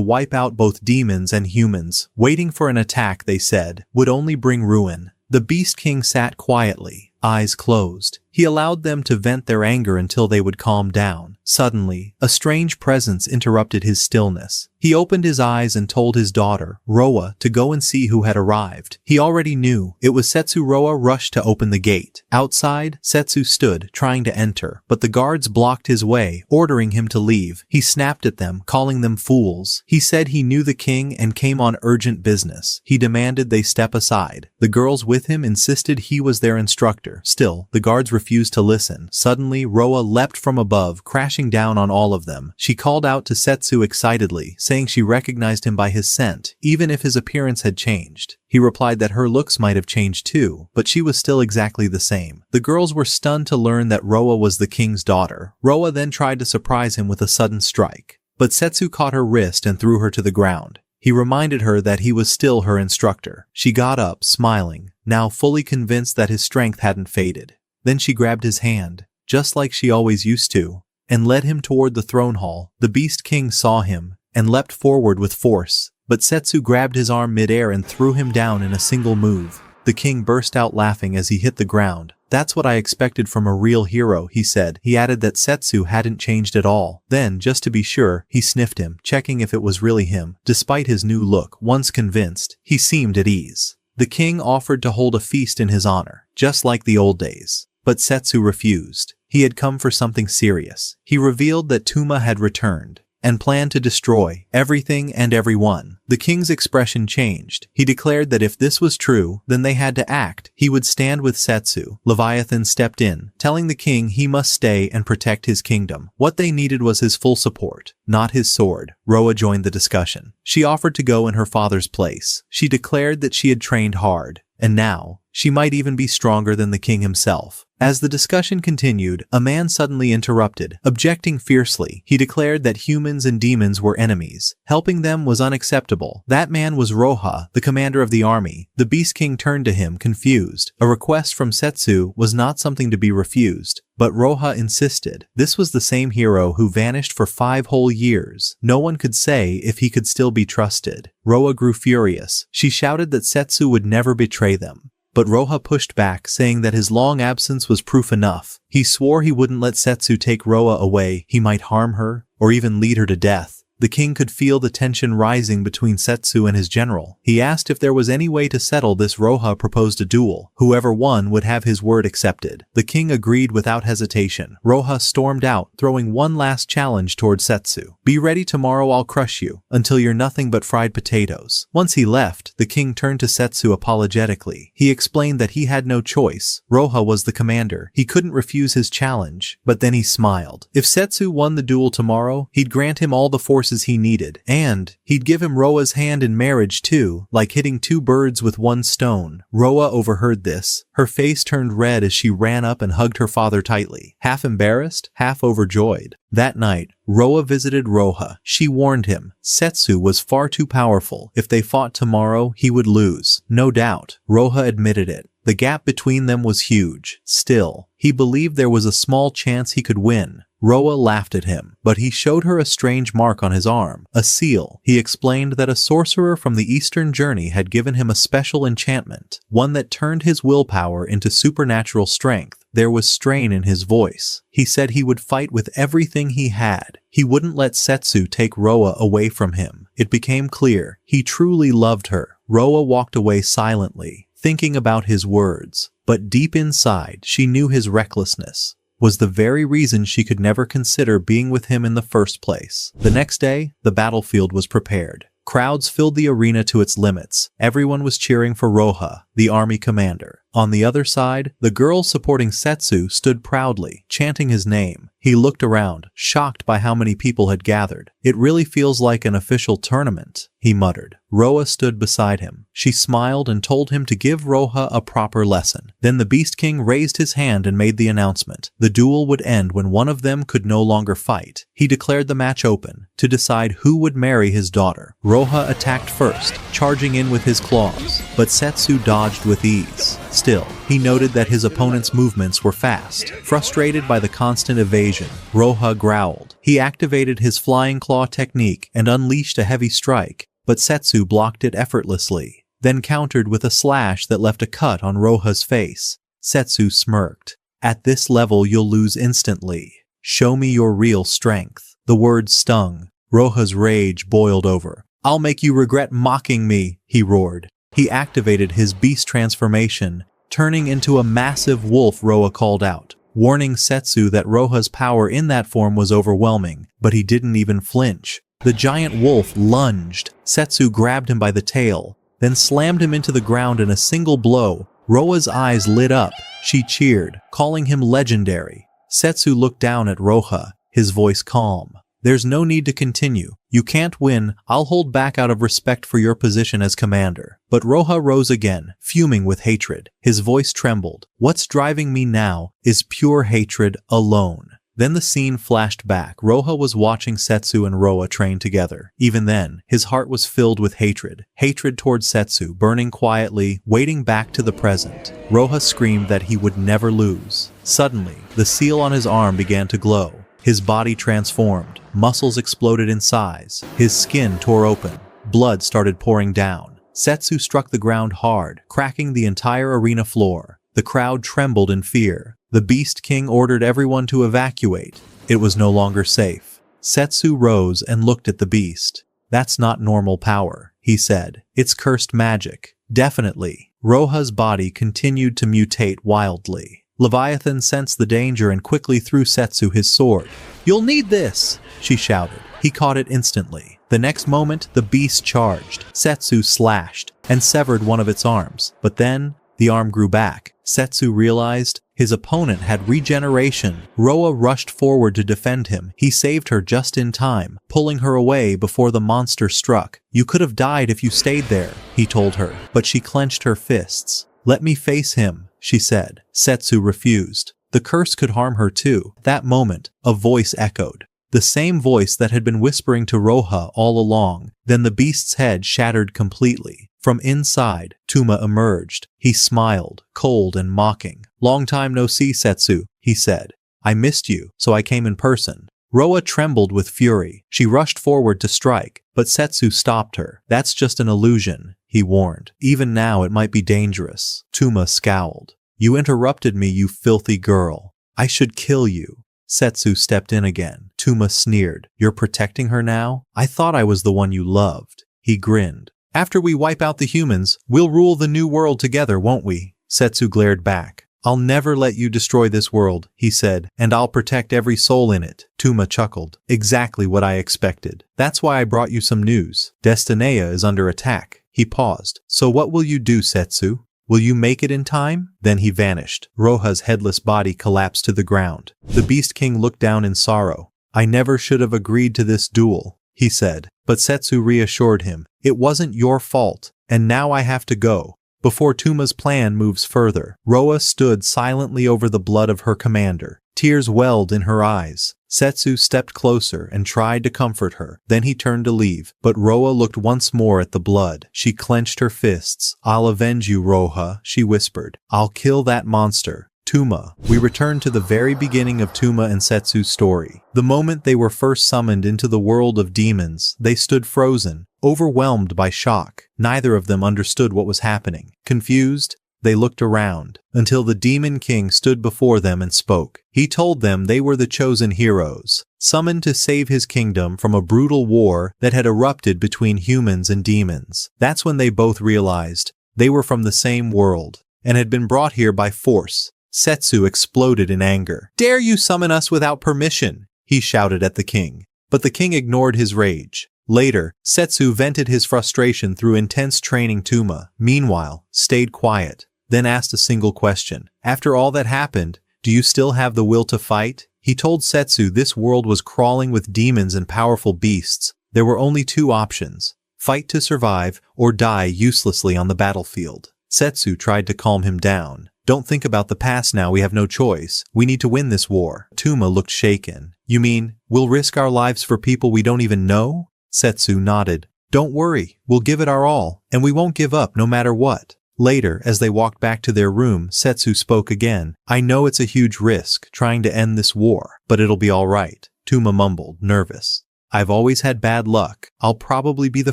wipe out both demons and humans. Waiting for an attack, they said, would only bring ruin. The Beast King sat quietly, eyes closed. He allowed them to vent their anger until they would calm down. Suddenly, a strange presence interrupted his stillness. He opened his eyes and told his daughter, Roa, to go and see who had arrived. He already knew. It was Setsu. Roa rushed to open the gate. Outside, Setsu stood, trying to enter, but the guards blocked his way, ordering him to leave. He snapped at them, calling them fools. He said he knew the king and came on urgent business. He demanded they step aside. The girls with him insisted he was their instructor. Still, the guards refused to listen. Suddenly, Roa leapt from above, crashing down on all of them. She called out to Setsu excitedly, saying she recognized him by his scent, even if his appearance had changed. He replied that her looks might have changed too, but she was still exactly the same. The girls were stunned to learn that Roa was the king's daughter. Roa then tried to surprise him with a sudden strike, but Setsu caught her wrist and threw her to the ground. He reminded her that he was still her instructor. She got up, smiling, now fully convinced that his strength hadn't faded. Then she grabbed his hand, just like she always used to, and led him toward the throne hall. The Beast King saw him and leapt forward with force, but Setsu grabbed his arm mid-air and threw him down in a single move. The king burst out laughing as he hit the ground. That's what I expected from a real hero, he said. He added that Setsu hadn't changed at all. Then, just to be sure, he sniffed him, checking if it was really him. Despite his new look, once convinced, he seemed at ease. The king offered to hold a feast in his honor, just like the old days. But Setsu refused. He had come for something serious. He revealed that Tuma had returned and planned to destroy everything and everyone. The king's expression changed. He declared that if this was true, then they had to act. He would stand with Setsu. Leviathan stepped in, telling the king he must stay and protect his kingdom. What they needed was his full support, not his sword. Roa joined the discussion. She offered to go in her father's place. She declared that she had trained hard, and now, she might even be stronger than the king himself. As the discussion continued, a man suddenly interrupted, objecting fiercely. He declared that humans and demons were enemies. Helping them was unacceptable. That man was Roha, the commander of the army. The Beast King turned to him, confused. A request from Setsu was not something to be refused. But Roha insisted. This was the same hero who vanished for 5 whole years. No one could say if he could still be trusted. Roha grew furious. She shouted that Setsu would never betray them. But Roha pushed back, saying that his long absence was proof enough. He swore he wouldn't let Setsu take Roa away. He might harm her, or even lead her to death. The king could feel the tension rising between Setsu and his general. He asked if there was any way to settle this. Roha proposed a duel. Whoever won would have his word accepted. The king agreed without hesitation. Roha stormed out, throwing one last challenge toward Setsu. Be ready tomorrow, I'll crush you, until you're nothing but fried potatoes. Once he left, the king turned to Setsu apologetically. He explained that he had no choice. Roha was the commander. He couldn't refuse his challenge. But then he smiled. If Setsu won the duel tomorrow, he'd grant him all the forces he needed, and he'd give him Roa's hand in marriage too, like hitting 2 birds with 1 stone. Roa overheard this. Her face turned red as she ran up and hugged her father tightly, half embarrassed, half overjoyed. That night, Roa visited Roha. She warned him. Setsu was far too powerful. If they fought tomorrow, he would lose. No doubt. Roha admitted it. The gap between them was huge. Still, he believed there was a small chance he could win. Roa laughed at him, but he showed her a strange mark on his arm, a seal. He explained that a sorcerer from the Eastern Journey had given him a special enchantment, one that turned his willpower into supernatural strength. There was strain in his voice. He said he would fight with everything he had. He wouldn't let Setsu take Roa away from him. It became clear he truly loved her. Roa walked away silently, thinking about his words, but deep inside she knew his recklessness was the very reason she could never consider being with him in the first place. The next day, the battlefield was prepared. Crowds filled the arena to its limits. Everyone was cheering for Roha, the army commander. On the other side, the girls supporting Setsu stood proudly, chanting his name. He looked around, shocked by how many people had gathered. It really feels like an official tournament, he muttered. Roa stood beside him. She smiled and told him to give Roha a proper lesson. Then the Beast King raised his hand and made the announcement. The duel would end when one of them could no longer fight. He declared the match open to decide who would marry his daughter. Roha attacked first, charging in with his claws, but Setsu dodged with ease. Still, he noted that his opponent's movements were fast. Frustrated by the constant evasion, Roha growled. He activated his flying claw technique and unleashed a heavy strike, but Setsu blocked it effortlessly, then countered with a slash that left a cut on Roha's face. Setsu smirked. At this level you'll lose instantly. Show me your real strength. The words stung. Roha's rage boiled over. I'll make you regret mocking me, he roared. He activated his beast transformation, turning into a massive wolf. Roha called out, warning Setsu that Roha's power in that form was overwhelming, but he didn't even flinch. The giant wolf lunged. Setsu grabbed him by the tail, then slammed him into the ground in a single blow. Roha's eyes lit up. She cheered, calling him legendary. Setsu looked down at Roha, his voice calm. There's no need to continue. You can't win. I'll hold back out of respect for your position as commander. But Roha rose again, fuming with hatred. His voice trembled. What's driving me now is pure hatred alone. Then the scene flashed back. Roha was watching Setsu and Roha train together. Even then, his heart was filled with hatred. Hatred towards Setsu, burning quietly, waiting back to the present. Roha screamed that he would never lose. Suddenly, the seal on his arm began to glow. His body transformed. Muscles exploded in size. His skin tore open. Blood started pouring down. Setsu struck the ground hard, cracking the entire arena floor. The crowd trembled in fear. The Beast King ordered everyone to evacuate. It was no longer safe. Setsu rose and looked at the beast. That's not normal power, he said. It's cursed magic. Definitely. Roha's body continued to mutate wildly. Leviathan sensed the danger and quickly threw Setsu his sword. You'll need this, she shouted. He caught it instantly. The next moment, the beast charged. Setsu slashed and severed one of its arms. But then, the arm grew back. Setsu realized his opponent had regeneration. Roha rushed forward to defend him. He saved her just in time, pulling her away before the monster struck. You could have died if you stayed there, he told her. But she clenched her fists. Let me face him, she said. Setsu refused. The curse could harm her too. At that moment, a voice echoed. The same voice that had been whispering to Roha all along. Then the beast's head shattered completely. From inside, Tuma emerged. He smiled, cold and mocking. Long time no see, Setsu, he said. I missed you, so I came in person. Roha trembled with fury. She rushed forward to strike, but Setsu stopped her. That's just an illusion, he warned. Even now it might be dangerous. Tuma scowled. You interrupted me, you filthy girl. I should kill you. Setsu stepped in again. Tuma sneered. You're protecting her now? I thought I was the one you loved. He grinned. After we wipe out the humans, we'll rule the new world together, won't we? Setsu glared back. I'll never let you destroy this world, he said, and I'll protect every soul in it. Tuma chuckled. Exactly what I expected. That's why I brought you some news. Destinea is under attack. He paused. So what will you do, Setsu? Will you make it in time? Then he vanished. Roha's headless body collapsed to the ground. The Beast King looked down in sorrow. I never should have agreed to this duel, he said. But Setsu reassured him. It wasn't your fault, and now I have to go. Before Tuma's plan moves further, Roha stood silently over the blood of her commander. Tears welled in her eyes. Setsu stepped closer and tried to comfort her. Then he turned to leave, but Roha looked once more at the blood. She clenched her fists. I'll avenge you, Roha, she whispered. I'll kill that monster. Tuma. We return to the very beginning of Tuma and Setsu's story. The moment they were first summoned into the world of demons, they stood frozen, overwhelmed by shock. Neither of them understood what was happening. Confused, they looked around, until the Demon King stood before them and spoke. He told them they were the chosen heroes, summoned to save his kingdom from a brutal war that had erupted between humans and demons. That's when they both realized they were from the same world, and had been brought here by force. Setsu exploded in anger. Dare you summon us without permission? He shouted at the king. But the king ignored his rage. Later, Setsu vented his frustration through intense training. Tuma, meanwhile, stayed quiet, then asked a single question. After all that happened, do you still have the will to fight? He told Setsu this world was crawling with demons and powerful beasts. There were only two options. Fight to survive, or die uselessly on the battlefield. Setsu tried to calm him down. Don't think about the past now, we have no choice. We need to win this war. Tuma looked shaken. You mean, we'll risk our lives for people we don't even know? Setsu nodded. Don't worry, we'll give it our all, and we won't give up no matter what. Later, as they walked back to their room, Setsu spoke again. I know it's a huge risk, trying to end this war, but it'll be all right. Tuma mumbled, nervous. I've always had bad luck. I'll probably be the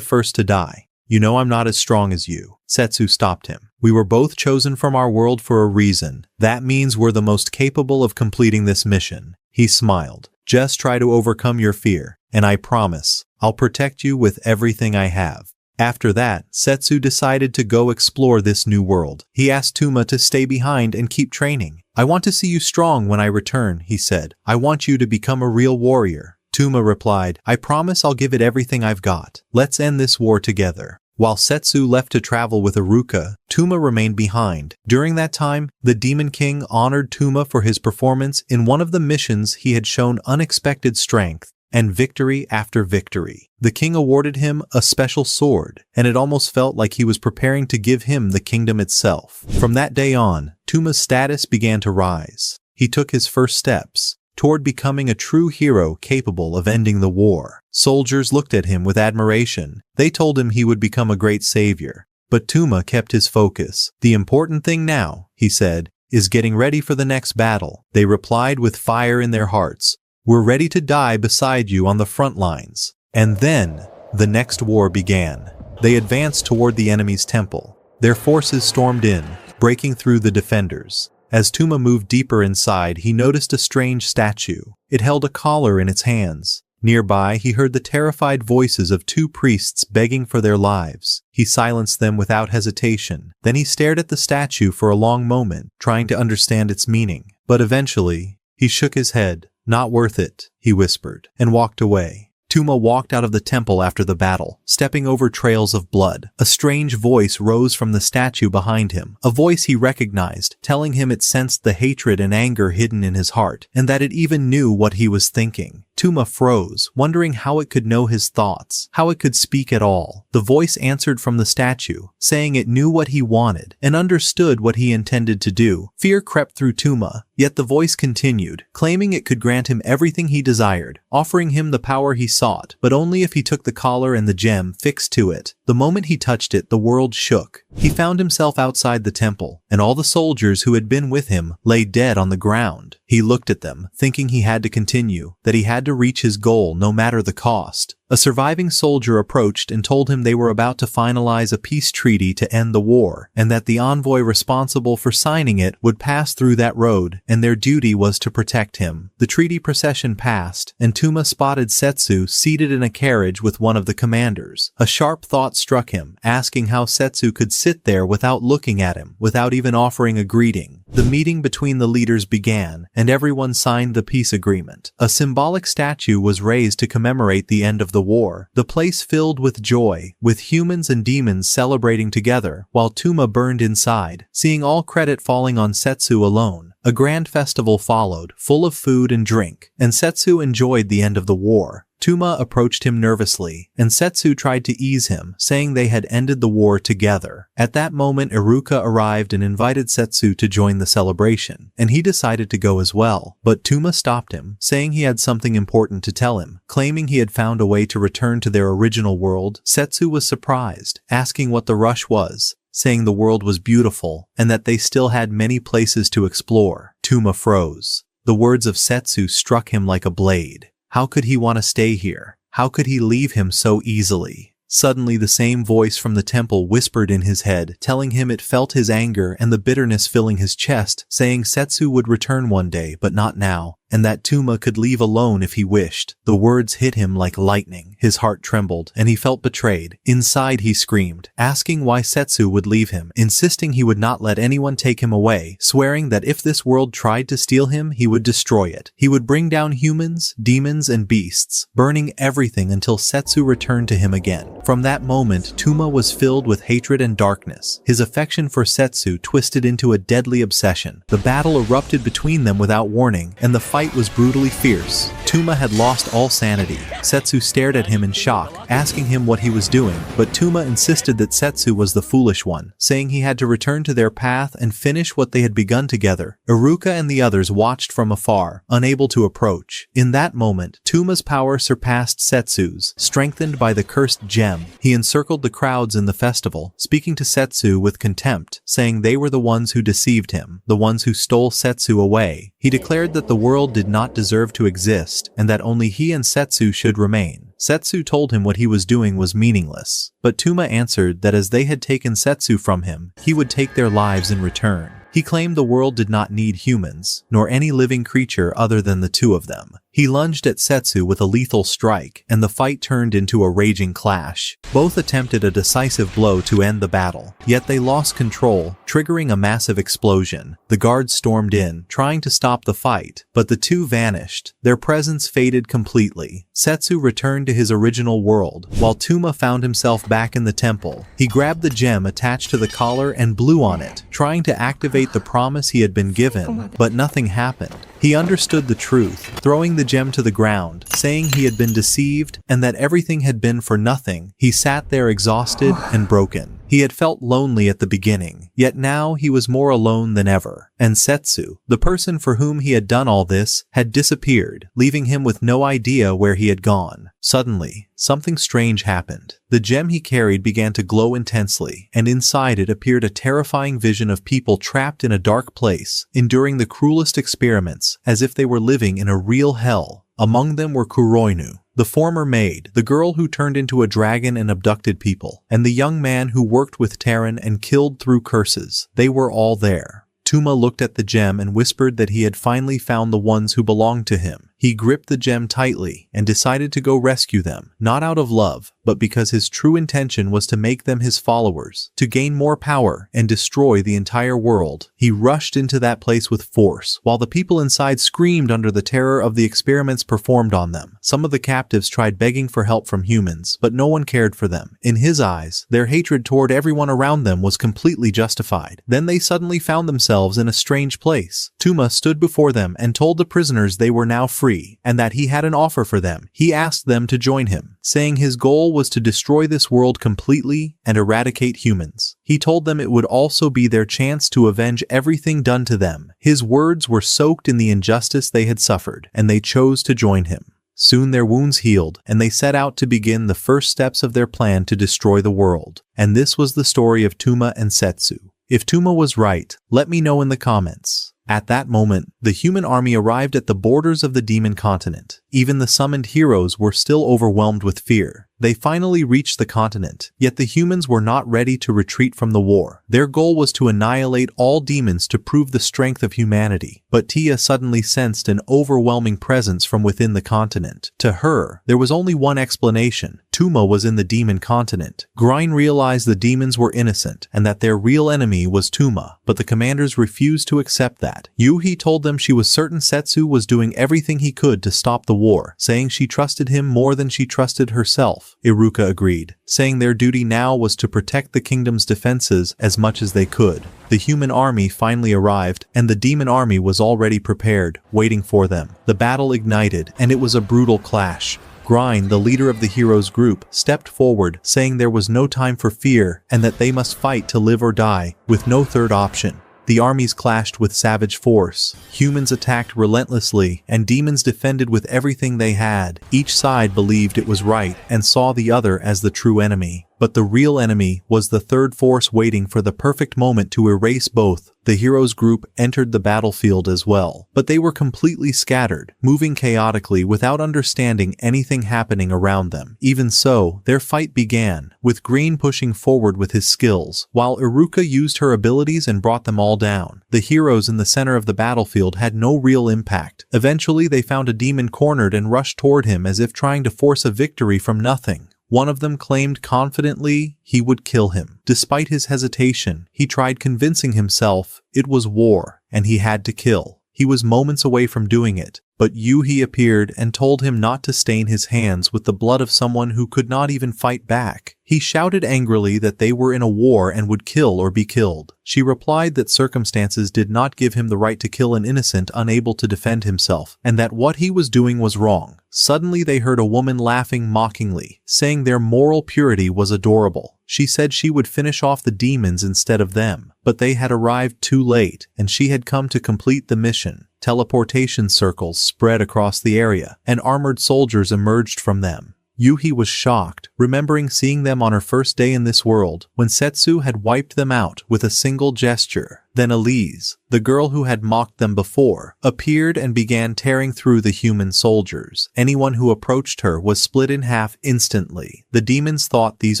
first to die. You know I'm not as strong as you. Setsu stopped him. We were both chosen from our world for a reason. That means we're the most capable of completing this mission." He smiled. "Just try to overcome your fear, and I promise, I'll protect you with everything I have." After that, Setsu decided to go explore this new world. He asked Tuma to stay behind and keep training. "I want to see you strong when I return," he said. "I want you to become a real warrior." Tuma replied, "I promise I'll give it everything I've got. Let's end this war together." While Setsu left to travel with Iruka, Tuma remained behind. During that time, the Demon King honored Tuma for his performance in one of the missions. He had shown unexpected strength and victory after victory. The king awarded him a special sword, and it almost felt like he was preparing to give him the kingdom itself. From that day on, Tuma's status began to rise. He took his first steps toward becoming a true hero capable of ending the war. Soldiers looked at him with admiration. They told him he would become a great savior. But Tuma kept his focus. "The important thing now," he said, "is getting ready for the next battle." They replied with fire in their hearts, "We're ready to die beside you on the front lines." And then, the next war began. They advanced toward the enemy's temple. Their forces stormed in, breaking through the defenders. As Tuma moved deeper inside, he noticed a strange statue. It held a collar in its hands. Nearby, he heard the terrified voices of two priests begging for their lives. He silenced them without hesitation. Then he stared at the statue for a long moment, trying to understand its meaning. But eventually, he shook his head. "Not worth it," he whispered, and walked away. Tuma walked out of the temple after the battle, stepping over trails of blood. A strange voice rose from the statue behind him, a voice he recognized, telling him it sensed the hatred and anger hidden in his heart, and that it even knew what he was thinking. Tuma froze, wondering how it could know his thoughts, how it could speak at all. The voice answered from the statue, saying it knew what he wanted and understood what he intended to do. Fear crept through Tuma, yet the voice continued, claiming it could grant him everything he desired, offering him the power he sought, but only if he took the collar and the gem fixed to it. The moment he touched it, the world shook. He found himself outside the temple, and all the soldiers who had been with him lay dead on the ground. He looked at them, thinking he had to continue, that he had to reach his goal no matter the cost. A surviving soldier approached and told him they were about to finalize a peace treaty to end the war, and that the envoy responsible for signing it would pass through that road, and their duty was to protect him. The treaty procession passed, and Tuma spotted Setsu seated in a carriage with one of the commanders. A sharp thought struck him, asking how Setsu could sit there without looking at him, without even offering a greeting. The meeting between the leaders began, and everyone signed the peace agreement. A symbolic statue was raised to commemorate the end of the war. The place filled with joy, with humans and demons celebrating together, while Tuma burned inside, seeing all credit falling on Setsu alone. A grand festival followed, full of food and drink, and Setsu enjoyed the end of the war. Tuma approached him nervously, and Setsu tried to ease him, saying they had ended the war together. At that moment, Iruka arrived and invited Setsu to join the celebration, and he decided to go as well. But Tuma stopped him, saying he had something important to tell him. Claiming he had found a way to return to their original world, Setsu was surprised, asking what the rush was, saying the world was beautiful, and that they still had many places to explore. Tuma froze. The words of Setsu struck him like a blade. How could he want to stay here? How could he leave him so easily? Suddenly the same voice from the temple whispered in his head, telling him it felt his anger and the bitterness filling his chest, saying Setsu would return one day but not now, and that Tuma could leave alone if he wished. The words hit him like lightning. His heart trembled, and he felt betrayed. Inside he screamed, asking why Setsu would leave him, insisting he would not let anyone take him away, swearing that if this world tried to steal him, he would destroy it. He would bring down humans, demons, and beasts, burning everything until Setsu returned to him again. From that moment, Tuma was filled with hatred and darkness. His affection for Setsu twisted into a deadly obsession. The battle erupted between them without warning, and the fight was brutally fierce. Tuma had lost all sanity. Setsu stared at him in shock, asking him what he was doing, but Tuma insisted that Setsu was the foolish one, saying he had to return to their path and finish what they had begun together. Iruka and the others watched from afar, unable to approach. In that moment, Tuma's power surpassed Setsu's, strengthened by the cursed gem. He encircled the crowds in the festival, speaking to Setsu with contempt, saying they were the ones who deceived him, the ones who stole Setsu away. He declared that the world did not deserve to exist, and that only he and Setsu should remain. Setsu told him what he was doing was meaningless, but Tuma answered that as they had taken Setsu from him, he would take their lives in return. He claimed the world did not need humans, nor any living creature other than the two of them. He lunged at Setsu with a lethal strike, and the fight turned into a raging clash. Both attempted a decisive blow to end the battle, yet they lost control, triggering a massive explosion. The guards stormed in, trying to stop the fight, but the two vanished. Their presence faded completely. Setsu returned to his original world, while Tuma found himself back in the temple. He grabbed the gem attached to the collar and blew on it, trying to activate the promise he had been given, but nothing happened. He understood the truth, throwing the gem to the ground, saying he had been deceived and that everything had been for nothing. He sat there exhausted and broken. He had felt lonely at the beginning, yet now he was more alone than ever. And Setsu, the person for whom he had done all this, had disappeared, leaving him with no idea where he had gone. Suddenly, something strange happened. The gem he carried began to glow intensely, and inside it appeared a terrifying vision of people trapped in a dark place, enduring the cruelest experiments, as if they were living in a real hell. Among them were Kuroinu, the former maid, the girl who turned into a dragon and abducted people, and the young man who worked with Terran and killed through curses. They were all there. Tuma looked at the gem and whispered that he had finally found the ones who belonged to him. He gripped the gem tightly and decided to go rescue them, not out of love, but because his true intention was to make them his followers, to gain more power and destroy the entire world. He rushed into that place with force, while the people inside screamed under the terror of the experiments performed on them. Some of the captives tried begging for help from humans, but no one cared for them. In his eyes, their hatred toward everyone around them was completely justified. Then they suddenly found themselves in a strange place. Tuma stood before them and told the prisoners they were now free, and that he had an offer for them. He asked them to join him, saying his goal was to destroy this world completely and eradicate humans. He told them it would also be their chance to avenge everything done to them. His words were soaked in the injustice they had suffered, and they chose to join him. Soon their wounds healed, and they set out to begin the first steps of their plan to destroy the world. And this was the story of Tuma and Setsu. If Tuma was right, let me know in the comments. At that moment, the human army arrived at the borders of the demon continent. Even the summoned heroes were still overwhelmed with fear. They finally reached the continent, yet the humans were not ready to retreat from the war. Their goal was to annihilate all demons to prove the strength of humanity. But Tia suddenly sensed an overwhelming presence from within the continent. To her, there was only one explanation. Tuma was in the demon continent. Grine realized the demons were innocent and that their real enemy was Tuma, but the commanders refused to accept that. Yuhi told them she was certain Setsu was doing everything he could to stop the war, saying she trusted him more than she trusted herself. Iruka agreed, saying their duty now was to protect the kingdom's defenses as much as they could. The human army finally arrived, and the demon army was already prepared, waiting for them. The battle ignited, and it was a brutal clash. Grine, the leader of the heroes group, stepped forward, saying there was no time for fear and that they must fight to live or die, with no third option. The armies clashed with savage force. Humans attacked relentlessly, and demons defended with everything they had. Each side believed it was right and saw the other as the true enemy. But the real enemy was the third force waiting for the perfect moment to erase both. The heroes group entered the battlefield as well, but they were completely scattered, moving chaotically without understanding anything happening around them. Even so, their fight began, with Green pushing forward with his skills, while Iruka used her abilities and brought them all down. The heroes in the center of the battlefield had no real impact. Eventually, they found a demon cornered and rushed toward him as if trying to force a victory from nothing. One of them claimed confidently he would kill him. Despite his hesitation, he tried convincing himself it was war and he had to kill. He was moments away from doing it, but Yuhi appeared and told him not to stain his hands with the blood of someone who could not even fight back. He shouted angrily that they were in a war and would kill or be killed. She replied that circumstances did not give him the right to kill an innocent unable to defend himself, and that what he was doing was wrong. Suddenly they heard a woman laughing mockingly, saying their moral purity was adorable. She said she would finish off the demons instead of them, but they had arrived too late, and she had come to complete the mission. Teleportation circles spread across the area, and armored soldiers emerged from them. Yuhi was shocked, remembering seeing them on her first day in this world, when Setsu had wiped them out with a single gesture. Then Elise, the girl who had mocked them before, appeared and began tearing through the human soldiers. Anyone who approached her was split in half instantly. The demons thought these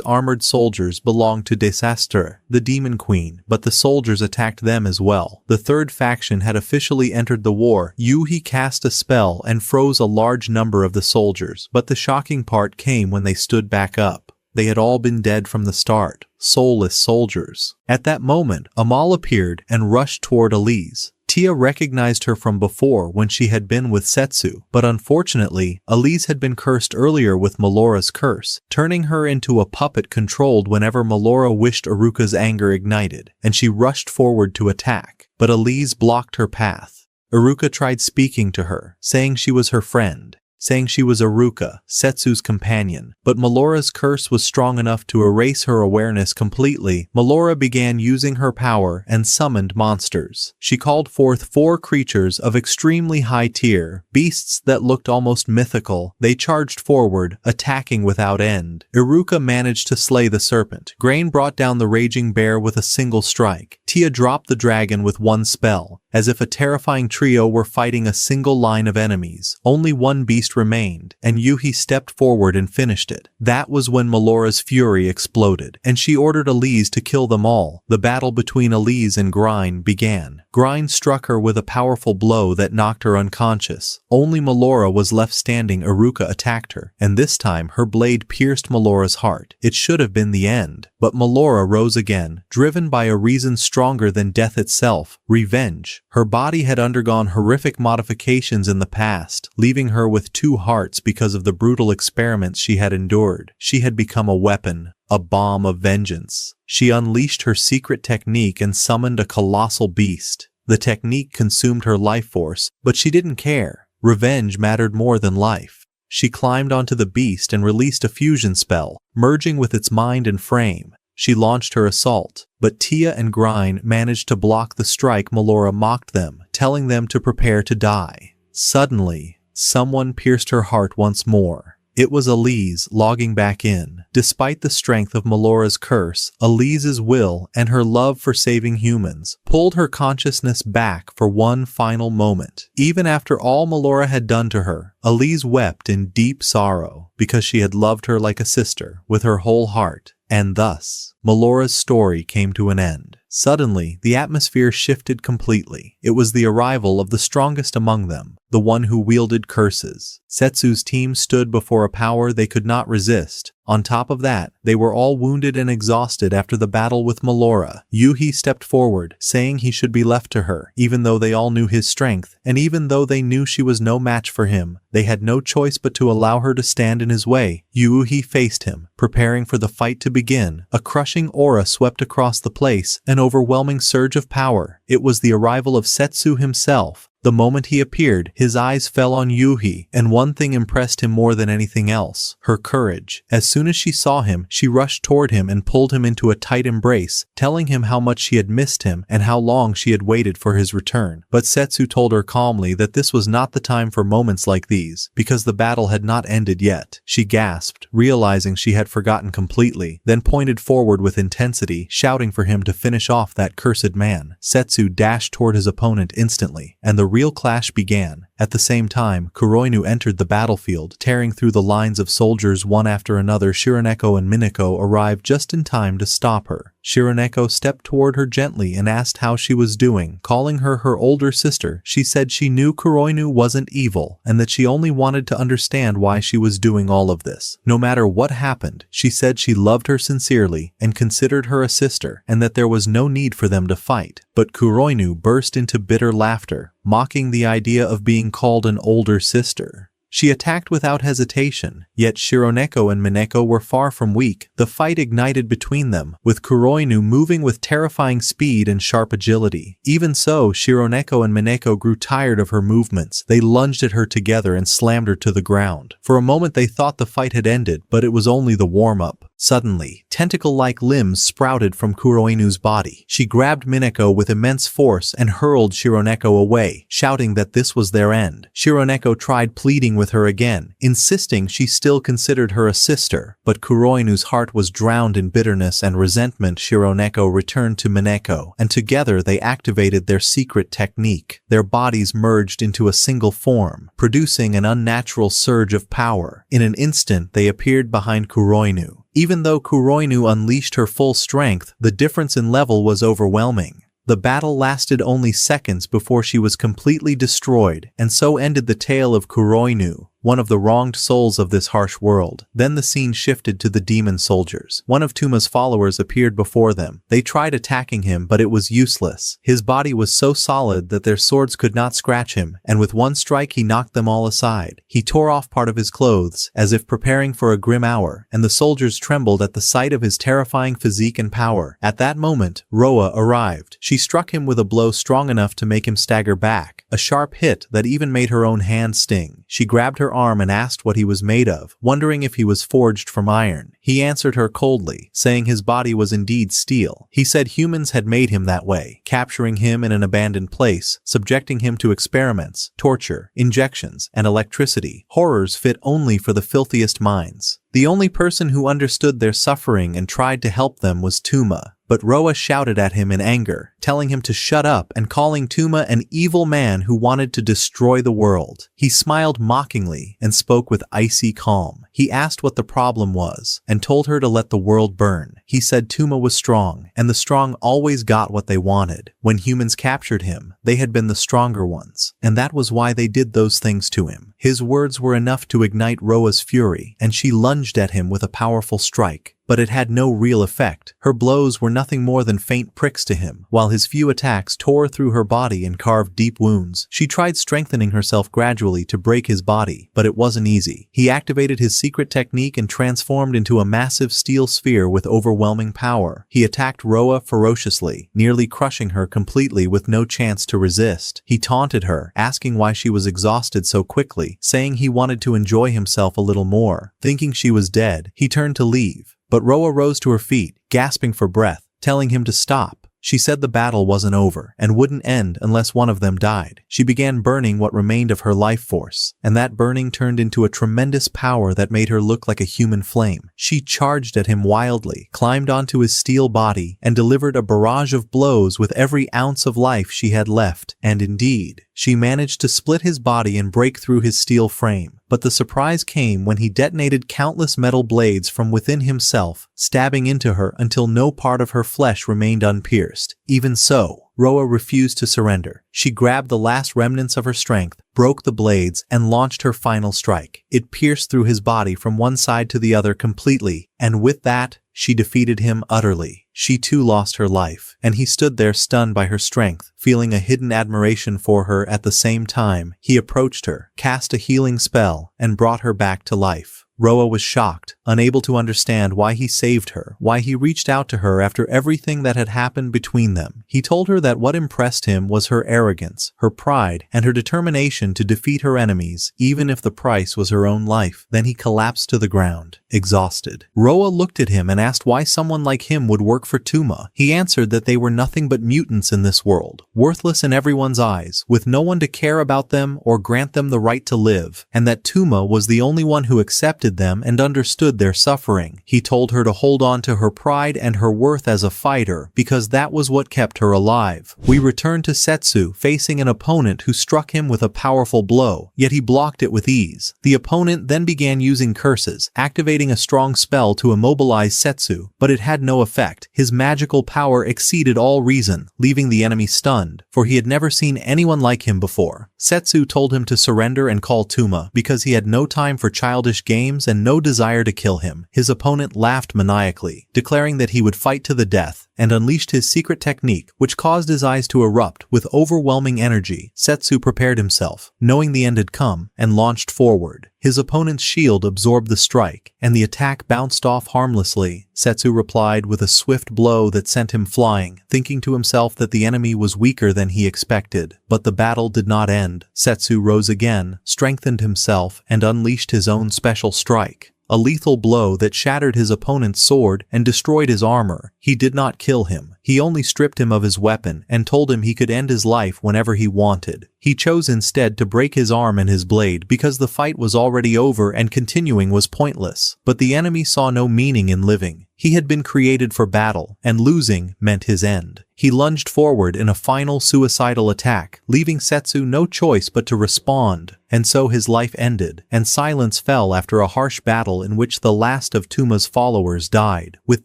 armored soldiers belonged to Disaster, the demon queen, but the soldiers attacked them as well. The third faction had officially entered the war. Yuhi cast a spell and froze a large number of the soldiers, but the shocking part came when they stood back up. They had all been dead from the start, soulless soldiers. At that moment, Amal appeared and rushed toward Elise. Tia recognized her from before when she had been with Setsu, but unfortunately, Elise had been cursed earlier with Melora's curse, turning her into a puppet controlled whenever Melora wished Iruka's anger ignited, and she rushed forward to attack. But Elise blocked her path. Iruka tried speaking to her, saying she was her friend, saying she was Iruka, Setsu's companion, but Melora's curse was strong enough to erase her awareness completely. Melora began using her power and summoned monsters. She called forth 4 creatures of extremely high tier, beasts that looked almost mythical. They charged forward, attacking without end. Iruka managed to slay the serpent. Grain brought down the raging bear with a single strike. Tia dropped the dragon with one spell, as if a terrifying trio were fighting a single line of enemies. Only one beast remained, and Yuhi stepped forward and finished it. That was when Melora's fury exploded, and she ordered Elise to kill them all. The battle between Elise and Grind began. Grind struck her with a powerful blow that knocked her unconscious. Only Melora was left standing. Iruka attacked her, and this time her blade pierced Melora's heart. It should have been the end, but Melora rose again, driven by a reason stronger than death itself: revenge. Her body had undergone horrific modifications in the past, leaving her with 2 hearts because of the brutal experiments she had endured. She had become a weapon, a bomb of vengeance. She unleashed her secret technique and summoned a colossal beast. The technique consumed her life force, but she didn't care. Revenge mattered more than life. She climbed onto the beast and released a fusion spell, merging with its mind and frame. She launched her assault, but Tia and Grind managed to block the strike. Melora mocked them, telling them to prepare to die. Suddenly, someone pierced her heart once more. It was Elise logging back in. Despite the strength of Melora's curse, Elise's will and her love for saving humans pulled her consciousness back for one final moment. Even after all Melora had done to her, Elise wept in deep sorrow because she had loved her like a sister with her whole heart. And thus, Melora's story came to an end. Suddenly, the atmosphere shifted completely. It was the arrival of the strongest among them, the one who wielded curses. Setsu's team stood before a power they could not resist. On top of that, they were all wounded and exhausted after the battle with Melora. Yuhi stepped forward, saying he should be left to her. Even though they all knew his strength, and even though they knew she was no match for him, they had no choice but to allow her to stand in his way. Yuhi faced him, preparing for the fight to begin. A crushing aura swept across the place, an overwhelming surge of power. It was the arrival of Setsu himself. The moment he appeared, his eyes fell on Yuhi, and one thing impressed him more than anything else: her courage. As soon as she saw him, she rushed toward him and pulled him into a tight embrace, telling him how much she had missed him and how long she had waited for his return. But Setsu told her calmly that this was not the time for moments like these, because the battle had not ended yet. She gasped, realizing she had forgotten completely, then pointed forward with intensity, shouting for him to finish off that cursed man. Setsu dashed toward his opponent instantly, and the real clash began. At the same time, Kuroinu entered the battlefield, tearing through the lines of soldiers one after another. Shironeko and Minako arrived just in time to stop her. Shironeko stepped toward her gently and asked how she was doing. Calling her her older sister, she said she knew Kuroinu wasn't evil, and that she only wanted to understand why she was doing all of this. No matter what happened, she said she loved her sincerely and considered her a sister, and that there was no need for them to fight. But Kuroinu burst into bitter laughter, mocking the idea of being called an older sister. She attacked without hesitation, yet Shironeko and Mineko were far from weak. The fight ignited between them, with Kuroinu moving with terrifying speed and sharp agility. Even so, Shironeko and Mineko grew tired of her movements. They lunged at her together and slammed her to the ground. For a moment they thought the fight had ended, but it was only the warm-up. Suddenly, tentacle-like limbs sprouted from Kuroinu's body. She grabbed Mineko with immense force and hurled Shironeko away, shouting that this was their end. Shironeko tried pleading with her again, insisting she still considered her a sister, but Kuroinu's heart was drowned in bitterness and resentment. Shironeko returned to Mineko, and together they activated their secret technique. Their bodies merged into a single form, producing an unnatural surge of power. In an instant, they appeared behind Kuroinu. Even though Kuroinu unleashed her full strength, the difference in level was overwhelming. The battle lasted only seconds before she was completely destroyed, and so ended the tale of Kuroinu, one of the wronged souls of this harsh world. Then the scene shifted to the demon soldiers. One of Tuma's followers appeared before them. They tried attacking him, but it was useless. His body was so solid that their swords could not scratch him, and with one strike he knocked them all aside. He tore off part of his clothes, as if preparing for a grim hour, and the soldiers trembled at the sight of his terrifying physique and power. At that moment, Roa arrived. She struck him with a blow strong enough to make him stagger back, a sharp hit that even made her own hand sting. She grabbed her arm and asked what he was made of, wondering if he was forged from iron. He answered her coldly, saying his body was indeed steel. He said humans had made him that way, capturing him in an abandoned place, subjecting him to experiments, torture, injections, and electricity, horrors fit only for the filthiest minds. The only person who understood their suffering and tried to help them was Tuma. But Roa shouted at him in anger, telling him to shut up and calling Tuma an evil man who wanted to destroy the world. He smiled mockingly and spoke with icy calm. He asked what the problem was and told her to let the world burn. He said Tuma was strong, and the strong always got what they wanted. When humans captured him, they had been the stronger ones, and that was why they did those things to him. His words were enough to ignite Roa's fury, and she lunged at him with a powerful strike. But it had no real effect. Her blows were nothing more than faint pricks to him, while his few attacks tore through her body and carved deep wounds. She tried strengthening herself gradually to break his body, but it wasn't easy. He activated his secret technique and transformed into a massive steel sphere with overwhelming power. He attacked Roa ferociously, nearly crushing her completely with no chance to resist. He taunted her, asking why she was exhausted so quickly, saying he wanted to enjoy himself a little more. Thinking she was dead, he turned to leave. But Roa rose to her feet, gasping for breath, telling him to stop. She said the battle wasn't over and wouldn't end unless one of them died. She began burning what remained of her life force, and that burning turned into a tremendous power that made her look like a human flame. She charged at him wildly, climbed onto his steel body, and delivered a barrage of blows with every ounce of life she had left. And indeed, she managed to split his body and break through his steel frame. But the surprise came when he detonated countless metal blades from within himself, stabbing into her until no part of her flesh remained unpierced. Even so, Roa refused to surrender. She grabbed the last remnants of her strength, broke the blades, and launched her final strike. It pierced through his body from one side to the other completely, and with that, she defeated him utterly. She too lost her life, and he stood there stunned by her strength, feeling a hidden admiration for her at the same time. He approached her, cast a healing spell, and brought her back to life. Roa was shocked, unable to understand why he saved her, why he reached out to her after everything that had happened between them. He told her that what impressed him was her arrogance, her pride, and her determination to defeat her enemies, even if the price was her own life. Then he collapsed to the ground, exhausted. Roa looked at him and asked why someone like him would work for Tuma. He answered that they were nothing but mutants in this world, worthless in everyone's eyes, with no one to care about them or grant them the right to live, and that Tuma was the only one who accepted them and understood their suffering. He told her to hold on to her pride and her worth as a fighter, because that was what kept her alive. We returned to Setsu, facing an opponent who struck him with a powerful blow, yet he blocked it with ease. The opponent then began using curses, activating a strong spell to immobilize Setsu, but it had no effect. His magical power exceeded all reason, leaving the enemy stunned, for he had never seen anyone like him before. Setsu told him to surrender and call Tuma, because he had no time for childish games and no desire to kill him. His opponent laughed maniacally, declaring that he would fight to the death, and unleashed his secret technique, which caused his eyes to erupt with overwhelming energy. Setsu prepared himself, knowing the end had come, and launched forward. His opponent's shield absorbed the strike, and the attack bounced off harmlessly. Setsu replied with a swift blow that sent him flying, thinking to himself that the enemy was weaker than he expected. But the battle did not end. Setsu rose again, strengthened himself, and unleashed his own special strike. a lethal blow that shattered his opponent's sword and destroyed his armor. He did not kill him. He only stripped him of his weapon and told him he could end his life whenever he wanted. He chose instead to break his arm and his blade because the fight was already over and continuing was pointless. But the enemy saw no meaning in living. He had been created for battle, and losing meant his end. He lunged forward in a final suicidal attack, leaving Setsu no choice but to respond, and so his life ended, and silence fell after a harsh battle in which the last of Tuma's followers died. With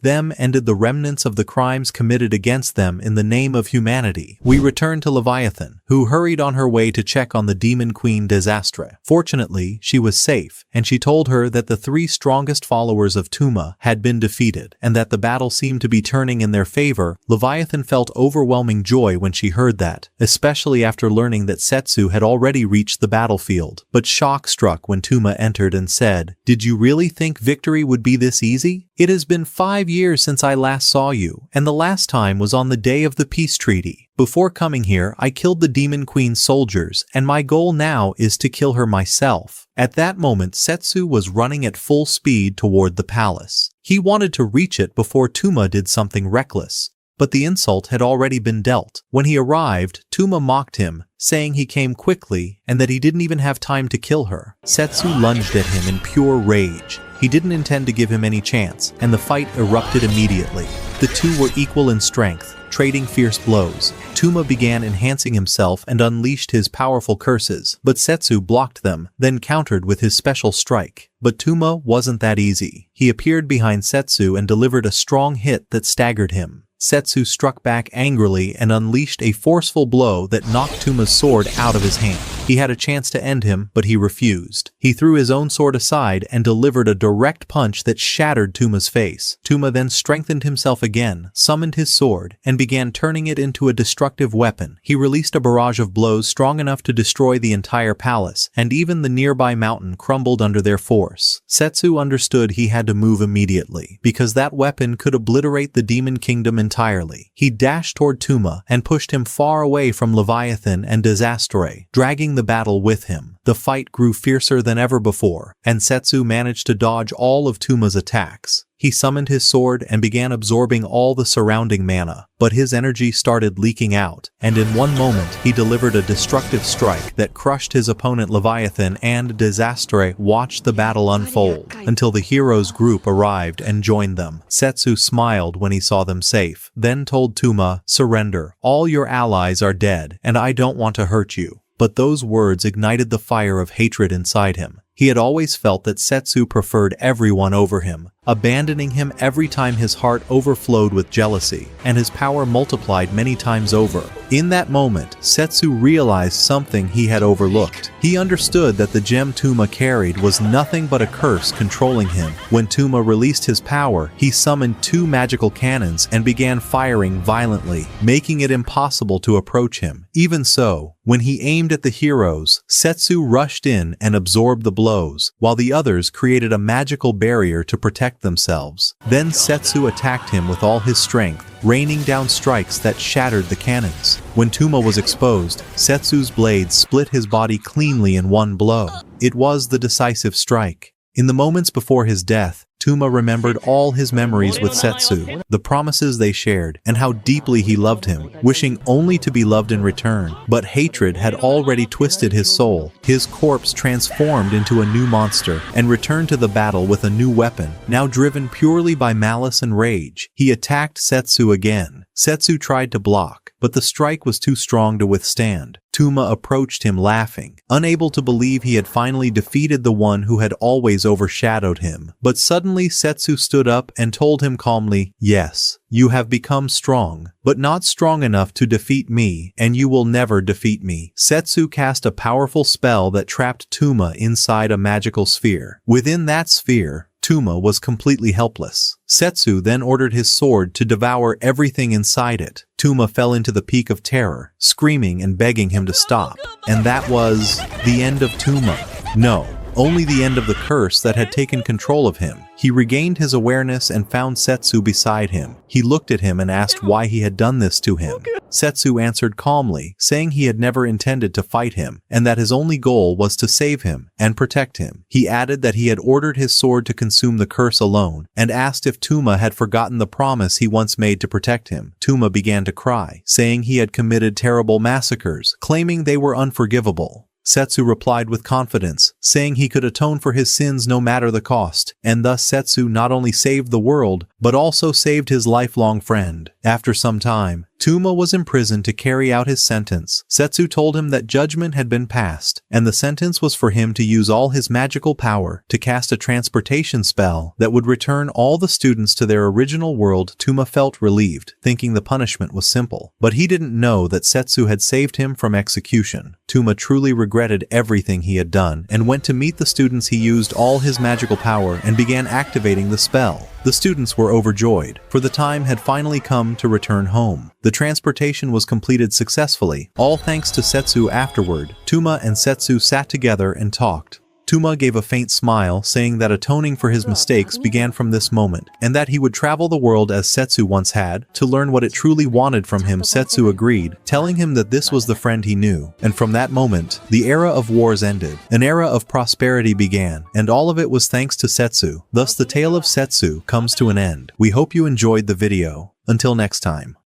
them ended the remnants of the crimes committed against them in the name of humanity. We return to Leviathan, who hurried on her way to check on the demon queen Desastre. Fortunately, she was safe, and she told her that the 3 strongest followers of Tuma had been defeated, and that the battle seemed to be turning in their favor. Leviathan felt overwhelming joy when she heard that, especially after learning that Setsu had already reached the battlefield. But shock struck when Tuma entered and said, "Did you really think victory would be this easy? It has been 5 years since I last saw you, and the last time was on the day of the peace treaty. Before coming here, I killed the Demon Queen's soldiers, and my goal now is to kill her myself." At that moment, Setsu was running at full speed toward the palace. He wanted to reach it before Tuma did something reckless. But the insult had already been dealt. When he arrived, Tuma mocked him, saying he came quickly and that he didn't even have time to kill her. Setsu lunged at him in pure rage. He didn't intend to give him any chance, and the fight erupted immediately. The two were equal in strength, trading fierce blows. Tuma began enhancing himself and unleashed his powerful curses, but Setsu blocked them, then countered with his special strike. But Tuma wasn't that easy. He appeared behind Setsu and delivered a strong hit that staggered him. Setsu struck back angrily and unleashed a forceful blow that knocked Tuma's sword out of his hand. He had a chance to end him, but he refused. He threw his own sword aside and delivered a direct punch that shattered Tuma's face. Tuma then strengthened himself again, summoned his sword, and began turning it into a destructive weapon. He released a barrage of blows strong enough to destroy the entire palace, and even the nearby mountain crumbled under their force. Setsu understood he had to move immediately, because that weapon could obliterate the demon kingdom entirely. He dashed toward Tuma and pushed him far away from Leviathan and Desastre, dragging the battle with him. The fight grew fiercer than ever before, and Setsu managed to dodge all of Tuma's attacks. He summoned his sword and began absorbing all the surrounding mana, but his energy started leaking out, and in one moment he delivered a destructive strike that crushed his opponent Leviathan, and Desastre watched the battle unfold until the heroes group arrived and joined them. Setsu smiled when he saw them safe, then told Tuma, "Surrender. All your allies are dead, and I don't want to hurt you." But those words ignited the fire of hatred inside him. He had always felt that Setsu preferred everyone over him, abandoning him every time his heart overflowed with jealousy, and his power multiplied many times over. In that moment, Setsu realized something he had overlooked. He understood that the gem Tuma carried was nothing but a curse controlling him. When Tuma released his power, he summoned 2 magical cannons and began firing violently, making it impossible to approach him. Even so, when he aimed at the heroes, Setsu rushed in and absorbed the blows, while the others created a magical barrier to protect themselves. Then Setsu attacked him with all his strength, raining down strikes that shattered the cannons. When Tuma was exposed, Setsu's blade split his body cleanly in one blow. It was the decisive strike. In the moments before his death, Tuma remembered all his memories with Setsu, the promises they shared, and how deeply he loved him, wishing only to be loved in return. But hatred had already twisted his soul. His corpse transformed into a new monster and returned to the battle with a new weapon, now driven purely by malice and rage. He attacked Setsu again. Setsu tried to block, but the strike was too strong to withstand. Tuma approached him laughing, unable to believe he had finally defeated the one who had always overshadowed him. But suddenly Setsu stood up and told him calmly, "Yes, you have become strong, but not strong enough to defeat me, and you will never defeat me." Setsu cast a powerful spell that trapped Tuma inside a magical sphere. Within that sphere, Tuma was completely helpless. Setsu then ordered his sword to devour everything inside it. Tuma fell into the peak of terror, screaming and begging him to stop. And that was the end of Tuma. No, only the end of the curse that had taken control of him. He regained his awareness and found Setsu beside him. He looked at him and asked why he had done this to him. Setsu answered calmly, saying he had never intended to fight him, and that his only goal was to save him and protect him. He added that he had ordered his sword to consume the curse alone, and asked if Tuma had forgotten the promise he once made to protect him. Tuma began to cry, saying he had committed terrible massacres, claiming they were unforgivable. Setsu replied with confidence, saying he could atone for his sins no matter the cost, and thus Setsu not only saved the world, but also saved his lifelong friend. After some time, Tuma was imprisoned to carry out his sentence. Setsu told him that judgment had been passed, and the sentence was for him to use all his magical power to cast a transportation spell that would return all the students to their original world. Tuma felt relieved, thinking the punishment was simple. But he didn't know that Setsu had saved him from execution. Tuma truly regretted everything he had done and went to meet the students. He used all his magical power and began activating the spell. The students were overjoyed, for the time had finally come to return home. The transportation was completed successfully, all thanks to Setsu. Afterward, Tuma and Setsu sat together and talked. Tuma gave a faint smile, saying that atoning for his mistakes began from this moment, and that he would travel the world as Setsu once had, to learn what it truly wanted from him. Setsu agreed, telling him that this was the friend he knew, and from that moment, the era of wars ended. An era of prosperity began, and all of it was thanks to Setsu. Thus the tale of Setsu comes to an end. We hope you enjoyed the video. Until next time.